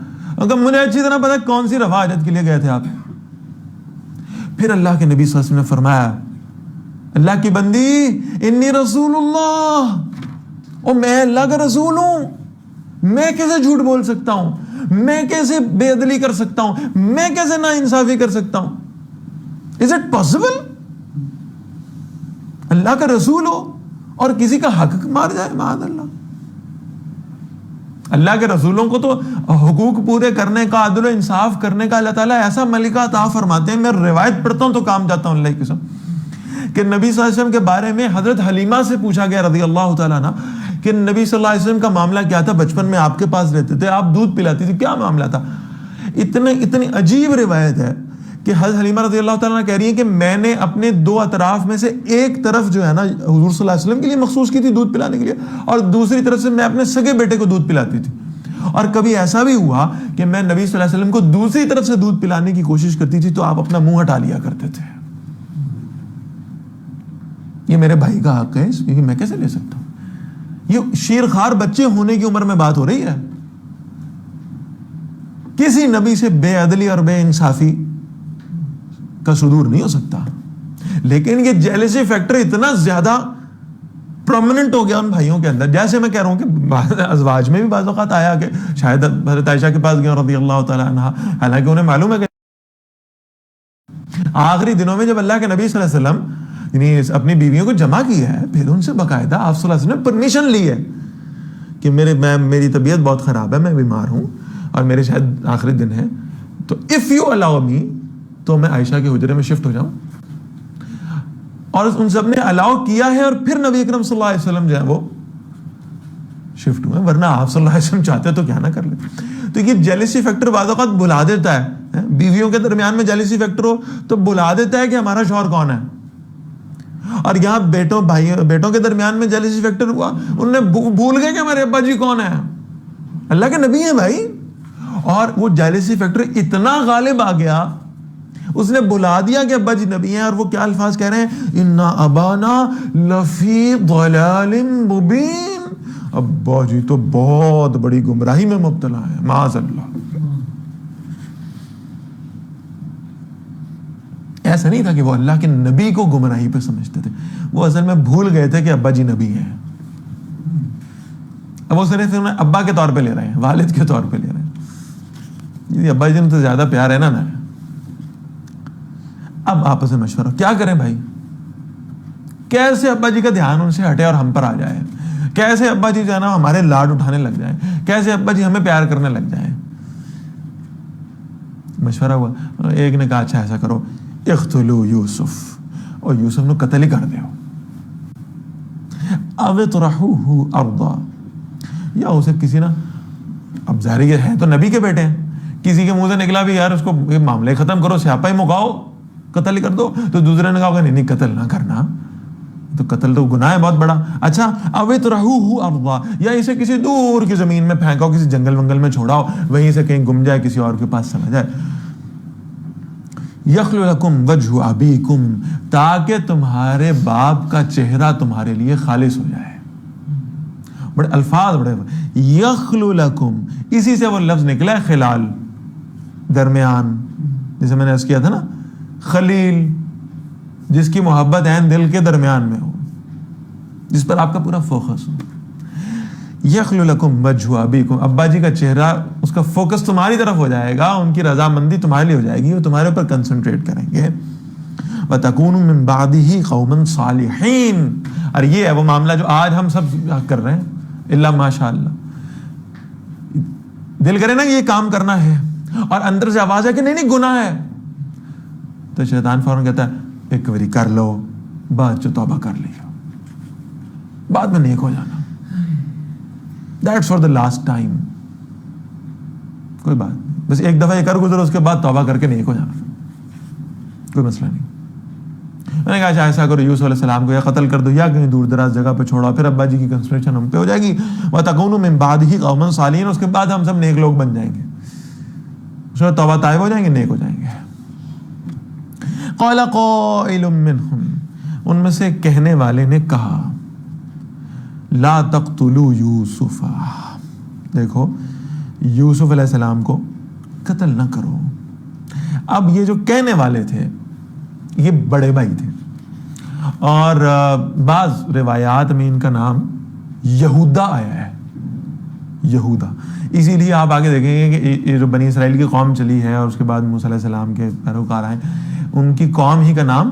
مجھے اچھی طرح پتا کون سی رفع حاجت کے لیے گئے تھے آپ. پھر اللہ کے نبی صلی اللہ علیہ وسلم نے فرمایا اللہ کی بندی انی رسول اللہ، اور میں اللہ کا رسول ہوں، میں کیسے جھوٹ بول سکتا ہوں، میں کیسے بے عدلی کر سکتا ہوں، میں کیسے نا انصافی کر سکتا ہوں. Is it possible؟ اللہ کا رسول ہو اور کسی کا حق مار جائے، معاذ اللہ. اللہ کے رسولوں کو تو حقوق پورے کرنے کا، عدل و انصاف کرنے کا اللہ تعالیٰ ایسا ملکہ عطا فرماتے ہیں. میں روایت پڑھتا ہوں تو کام جاتا ہوں اللہ کی قسم. کہ نبی صلی اللہ علیہ وسلم کے بارے میں حضرت حلیمہ سے پوچھا گیا رضی اللہ تعالیٰ عنہ کہ نبی صلی اللہ علیہ وسلم کا معاملہ کیا تھا, بچپن میں آپ کے پاس رہتے تھے, آپ دودھ پلاتی تھی, کیا معاملہ تھا. اتنی عجیب روایت ہے کہ حضرت حلیمہ رضی اللہ تعالیٰ عنہ کہہ رہی ہیں کہ میں نے اپنے دو اطراف میں سے ایک طرف جو ہے نا حضور صلی اللہ علیہ وسلم کے لیے مخصوص کی تھی دودھ پلانے کے لیے, اور دوسری طرف سے میں اپنے سگے بیٹے کو دودھ پلاتی تھی. اور کبھی ایسا بھی ہوا کہ میں نبی صلی اللہ علیہ وسلم کو دوسری طرف سے دودھ پلانے کی کوشش کرتی تھی تو آپ اپنا منہ ہٹا لیا کرتے تھے. یہ میرے بھائی کا حق ہے, کیونکہ میں کیسے لے سکتا ہوں. یہ شیرخوار بچے ہونے کی عمر میں بات ہو رہی ہے. کسی نبی سے بے عدلی اور بے انصافی کا صدور نہیں ہو سکتا, لیکن یہ جیلسی فیکٹر اتنا زیادہ پرومیننٹ ہو گیا ان بھائیوں کے اندر. جیسے میں کہہ رہا ہوں کہ ازواج میں بھی بعض اوقات آیا کہ شاید حضرت عائشہ کے پاس گئے رضی اللہ تعالیٰ عنہ, حالانکہ انہیں معلوم ہے کہ آخری دنوں میں جب اللہ کے نبی صلی اللہ علیہ وسلم یعنی اپنی بیویوں کو جمع کیا ہے, پھر ان سے باقاعدہ آپ صلی اللہ علیہ وسلم نے پرمیشن لی ہے کہ میری طبیعت بہت خراب ہے, میں بیمار ہوں اور میرے شاید آخری دن ہے, تو اف یو الاؤ می تو میں عائشہ کے حجرے میں شفٹ ہو جاؤں. اور ان سب نے الاؤ کیا ہے, اور پھر نبی اکرم صلی اللہ علیہ وسلم جو ہے وہ شفٹ ہوئے, ورنہ آپ صلی اللہ علیہ وسلم چاہتے تو کیا نہ کر لیتے. تو یہ جیلسی فیکٹر بعض اوقات بلا دیتا ہے, بیویوں کے درمیان میں جیلسی فیکٹر ہو تو بلا دیتا ہے کہ ہمارا شوہر کون ہے. اور یہاں بیٹوں کے درمیان میں جیلسی فیکٹر ہوا, انہوں نے بھول گئے کہ ہمارے ابا جی کون ہیں, اللہ کے نبی ہیں بھائی. اور وہ جیلسی فیکٹر اتنا غالب آ گیا, اس نے بلا دیا کہ ابا جی نبی ہیں, اور وہ کیا الفاظ کہہ رہے ہیں, اِنَّ أَبَانَا لَفِي ضَلَالٍ مُبِينٍ, ابا جی تو بہت بڑی گمراہی میں مبتلا ہے, معاذ اللہ. ایسا نہیں تھا کہ وہ اللہ کے نبی کو گمراہی پہ سمجھتے تھے, وہ اصل میں بھول گئے تھے کہ ابا جی نبی ہیں. اب وہ صرف انہیں ابا کے طور پہ لے رہے ہیں, والد کے طور پہ لے رہے ہیں. ابا جی نے تو زیادہ پیار ہے نا. اب آپس میں مشورہ, کیا کریں بھائی, کیسے ابا جی کا دھیان ان سے ہٹے اور ہم پر آ جائے, کیسے ابا جی جو ہے نا ہمارے لاڈ اٹھانے لگ جائیں, کیسے ابا جی ہمیں پیار کرنے لگ جائیں. مشورہ ہوا, ایک نے کہا اچھا ایسا کرو, اقتلوا یوسف, اور یوسف نے قتل ہی کر دیو, او اطرحوہ ارضا, یا اسے کسی نا, اب ظاہر یہ ہے تو نبی کے بیٹے ہیں, کسی کے منہ سے نکلا بھی یار اس کو معاملے ختم کرو, سیاپا ہی مکاؤ, قتل ہی کر دو, تو دوسرے نے کہا ہوگا نہیں قتل نہ کرنا, تو قتل تو گناہ ہے بہت بڑا. اچھا او اطرحوہ ارضا, یا اسے کسی دور کی زمین میں پھینکاؤ, کسی جنگل ونگل میں چھوڑاؤ, وہیں سے کہیں گم جائے, کسی اور کے پاس چلا جائے. یخلو لکم وجہ ابیکم, تاکہ تمہارے باپ کا چہرہ تمہارے لیے خالص ہو جائے. بڑے الفاظ بڑے, یخلو لکم, اسی سے وہ لفظ نکلا ہے خلال, درمیان, جیسے میں نے عرض کیا تھا نا, خلیل جس کی محبت عین دل کے درمیان میں ہو, جس پر آپ کا پورا فوکس ہو. یخلو لکم وجہ ابیکم, ابا جی کا چہرہ, اس کا فوکس تمہاری طرف ہو جائے گا, ان کی رضامندی تمہارے لیے ہو جائے گی, وہ تمہارے اوپر کنسنٹریٹ کریں گے. وَتَكُونُوا مِن بَعْدِهِ قَوْمًا صَالِحِينَ, اور یہ ہے وہ معاملہ جو آج ہم سب کر رہے ہیں, اللہ ماشاء اللہ, دل کرے نا یہ کام کرنا ہے, اور اندر سے آواز ہے کہ نہیں گناہ ہے, تو شیطان فوراً کہتا ہے ایک باری کر لو, بعد جو توبہ کر لیا, بعد میں نیک ہو جانا, That's for the last time. کوئی بات نہیں, بس ایک دفعہ یہ کر گزرو, اس کے بعد توبہ کر کے نیک ہو جانا, کوئی مسئلہ نہیں. میں نے کہا اچھا ایسا کرو, یوسف علیہ السلام کو یا قتل کر دو یا کہیں دور دراز جگہ پہ چھوڑا, پھر ابا جی کی کنسنٹریشن ہم پہ ہو جائے گی. وَتَكُونُوا مِن بَعْدِهِ قَوْمًا صَالِحِينَ, اس کے بعد ہم سب نیک لوگ بن جائیں گے, اس میں توبہ طائب ہو جائیں گے, نیک ہو جائیں گے. قَالَ قَائِلٌ مِّنْهُمْ, ان میں سے کہنے والے نے کہا, لا تقتلوا یوسف, دیکھو یوسف علیہ السلام کو قتل نہ کرو. اب یہ جو کہنے والے تھے یہ بڑے بھائی تھے, اور بعض روایات میں ان کا نام یہودا آیا ہے, یہودا. اسی لیے آپ آگے دیکھیں گے کہ یہ جو بنی اسرائیل کی قوم چلی ہے اور اس کے بعد موسیٰ علیہ السلام کے پیروکار آئے, ان کی قوم ہی کا نام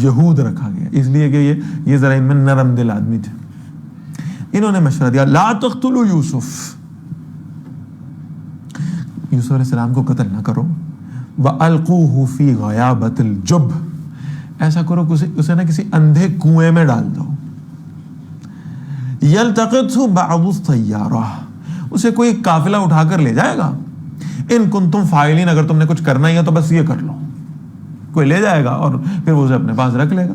یہود رکھا گیا, اس لیے کہ یہ ذرا ان میں نرم دل آدمی تھے. انہوں نے مشورہ دیا لا تقتلوا یوسف, یوسف علیہ السلام کو قتل نہ کرو. وَأَلْقُوهُ فِي غَيَابَةِ الْجُبِّ, ایسا کرو اسے نا کسی اندھے کنویں میں ڈال دو. یلتقطہ بعض السیارہ، اسے کوئی قافلہ اٹھا کر لے جائے گا. ان کنتم فاعلین، اگر تم نے کچھ کرنا ہی ہے تو بس یہ کر لو. کوئی لے جائے گا اور پھر وہ اسے اپنے پاس رکھ لے گا.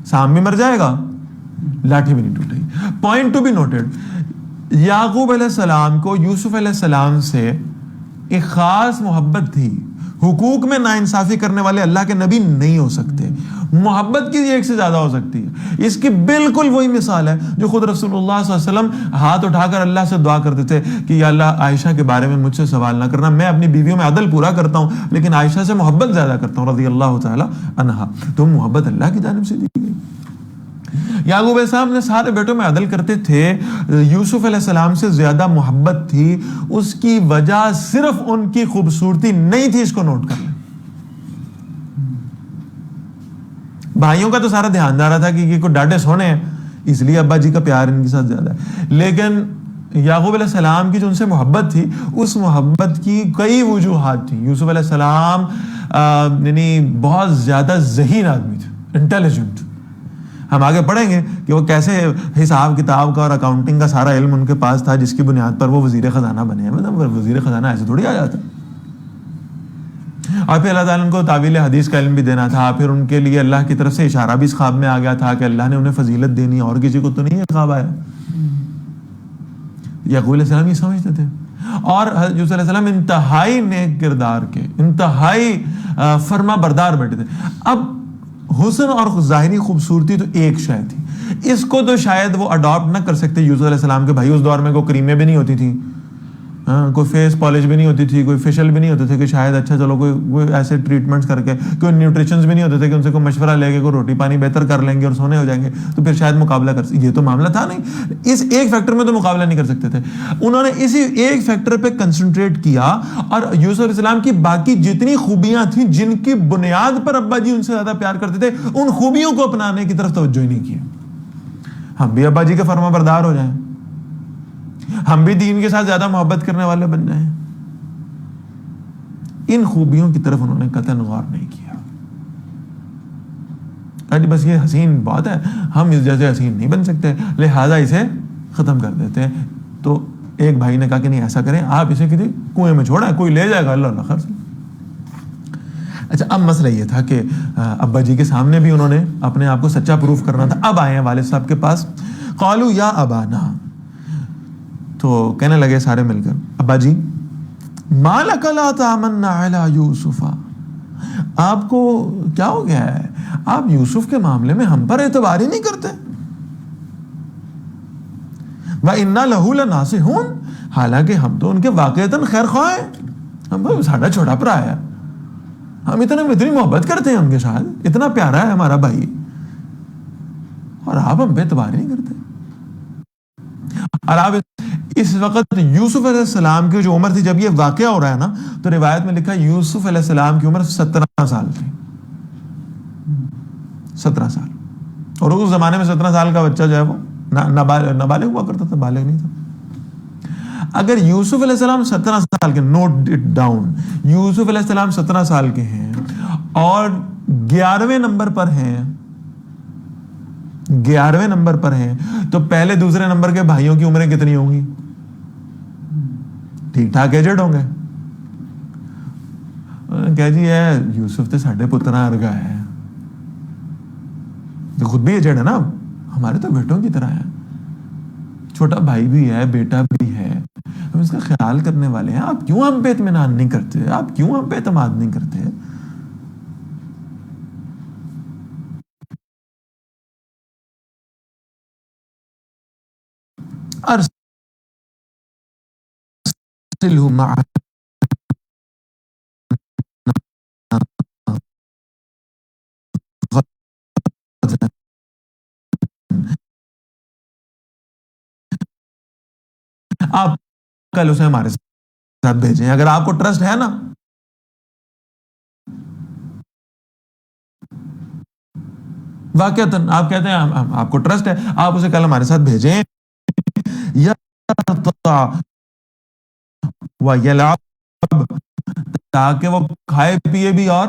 سام بھی مر جائے گا، لاٹھی بھی نہیں ٹوٹے گی. پوائنٹ ٹو بی نوٹڈ، یعقوب علیہ السلام کو یوسف علیہ السلام سے ایک خاص محبت تھی. حقوق میں ناانصافی کرنے والے اللہ کے نبی نہیں ہو سکتے. محبت کی ایک سے زیادہ ہو سکتی ہے. اس کی بالکل وہی مثال ہے جو خود رسول اللہ صلی اللہ علیہ وسلم ہاتھ اٹھا کر اللہ سے دعا کرتے تھے کہ یا اللہ عائشہ کے بارے میں مجھ سے سوال نہ کرنا، میں اپنی بیویوں میں عدل پورا کرتا ہوں لیکن عائشہ سے محبت زیادہ کرتا ہوں رضی اللہ تعالی عنہا. تو محبت اللہ کی جانب سے دی گئی. یعقوب علیہ السلام نے سارے بیٹوں میں عدل کرتے تھے. یوسف علیہ السلام سے زیادہ محبت تھی. اس کی وجہ صرف ان کی خوبصورتی نہیں تھی، اس کو نوٹ کر لیں. بھائیوں کا تو سارا دھیان جا رہا تھا کہ یہ کوئی ڈاڈے سونے ہیں اس لیے ابا جی کا پیار ان کے ساتھ زیادہ ہے. لیکن یعقوب علیہ السلام کی جو ان سے محبت تھی، اس محبت کی کئی وجوہات تھیں. یوسف علیہ السلام یعنی بہت زیادہ ذہین آدمی تھے، انٹیلیجنٹ. ہم آگے پڑھیں گے کہ وہ کیسے حساب کتاب کا اور اکاؤنٹنگ کا سارا علم ان کے پاس تھا جس کی بنیاد پر وہ وزیر خزانہ بنے ہیں. مطلب وزیر خزانہ ایسے تھوڑی آ جاتا. اور پھر اللہ تعالیٰ ان کو تعویل حدیث کا علم بھی دینا تھا. پھر ان کے لیے اللہ کی طرف سے اشارہ بھی اس خواب میں آ گیا تھا کہ اللہ نے انہیں فضیلت دینی ہے اور کسی کو تو نہیں ہے خواب آیا. یعقوب علیہ السلام یہ سمجھتے تھے. اور یوسف علیہ السلام انتہائی نیک کردار کے، انتہائی فرما بردار بیٹے تھے. اب حسن اور ظاہری خوبصورتی تو ایک شے تھی، اس کو تو شاید وہ اڈاپٹ نہ کر سکتے یوسف علیہ السلام کے بھائی. اس دور میں کوئی کریمیں بھی نہیں ہوتی تھیں، کوئی فیس پالش بھی نہیں ہوتی تھی، کوئی فیشل بھی نہیں ہوتے تھے کہ شاید اچھا چلو کوئی ایسے ٹریٹمنٹس کر کے، کوئی نیوٹریشنز بھی نہیں ہوتے تھے کہ ان سے کوئی مشورہ لے کے کوئی روٹی پانی بہتر کر لیں گے اور سونے ہو جائیں گے تو پھر شاید مقابلہ کر سکتے. یہ تو معاملہ تھا نہیں. اس ایک فیکٹر میں تو مقابلہ نہیں کر سکتے تھے. انہوں نے اسی ایک فیکٹر پہ کنسنٹریٹ کیا اور یوسف علیہ السلام کی باقی جتنی خوبیاں تھیں جن کی بنیاد پر ابا جی ان سے زیادہ پیار کرتے تھے، ان خوبیوں کو اپنانے کی طرف توجہ ہی نہیں کی. ہم بھی ابا جی کے فرما بردار ہو جائیں، ہم بھی دین کے ساتھ زیادہ محبت کرنے والے بن جائیں. ان خوبیوں کی طرف انہوں نے قطعاً غور نہیں کیا. بس یہ حسین بات ہے، ہم اس جیسے حسین نہیں بن سکتے لہٰذا اسے ختم کر دیتے ہیں. تو ایک بھائی نے کہا کہ نہیں ایسا کریں، آپ اسے کسی کنویں میں چھوڑیں، کوئی لے جائے گا اللہ اللہ خیر سے. اچھا اب مسئلہ یہ تھا کہ ابا جی کے سامنے بھی انہوں نے اپنے آپ کو سچا پروف کرنا تھا. اب آئے ہیں والد صاحب کے پاس. قالوا یا ابانا، تو کہنے لگے سارے مل کر ابا جی ما لک لا تامنا علی یوسف، آپ کو کیا ہو گیا ہے، آپ یوسف کے معاملے میں ہم پر اعتبار ہی نہیں کرتے. وَإِنَّا لَهُ لَنَاصِحُونَ، حالانکہ ہم تو ان کے واقعتاً خیر خواہ ہیں. ہم ساڈا چھوٹا بھرا ہے، ہم اتنی محبت کرتے ہیں ان کے ساتھ، اتنا پیارا ہے ہمارا بھائی، اور آپ ہم پہ اعتبار ہی نہیں کرتے. اور آپ اس وقت یوسف علیہ السلام کی جو عمر تھی جب یہ واقعہ ہو رہا ہے نا، تو روایت میں لکھا یوسف علیہ السلام کی عمر 17 سال تھی. 17 سال. اور اس زمانے میں 17 سال کا بچہ جو ہے وہ نابالغ ہوا کرتا تھا، بالغ نہیں تھا. اگر یوسف علیہ السلام 17 سال کے، نوٹ اٹ ڈاؤن، یوسف علیہ السلام 17 سال کے ہیں اور 11ویں نمبر پر ہیں، 11ویں نمبر پر ہیں، تو پہلے دوسرے نمبر کے بھائیوں کی عمریں کتنی ہوں گی؟ ٹھیک ٹھاک ایجڈ ہوں گے. کہہ جی ہے یوسف تے ساڈے پتراں ورگا ہے، تو خود بھی ایجڈ ہے نا، ہمارے تو بیٹوں کی طرح ہے، چھوٹا بھائی بھی ہے، بیٹا بھی ہے، ہم اس کا خیال کرنے والے ہیں. آپ کیوں ہم پہ اطمینان نہیں کرتے؟ آپ کیوں ہم پہ اعتماد نہیں کرتے؟ ارسلہ معنا غدا، آپ کل اسے ہمارے ساتھ بھیجیں. اگر آپ کو ٹرسٹ ہے نا، واقعتاً آپ کہتے ہیں آپ کو ٹرسٹ ہے، آپ اسے کل ہمارے ساتھ بھیجیں. یرتع ویلعب، تاکہ وہ کھائے پیے بھی اور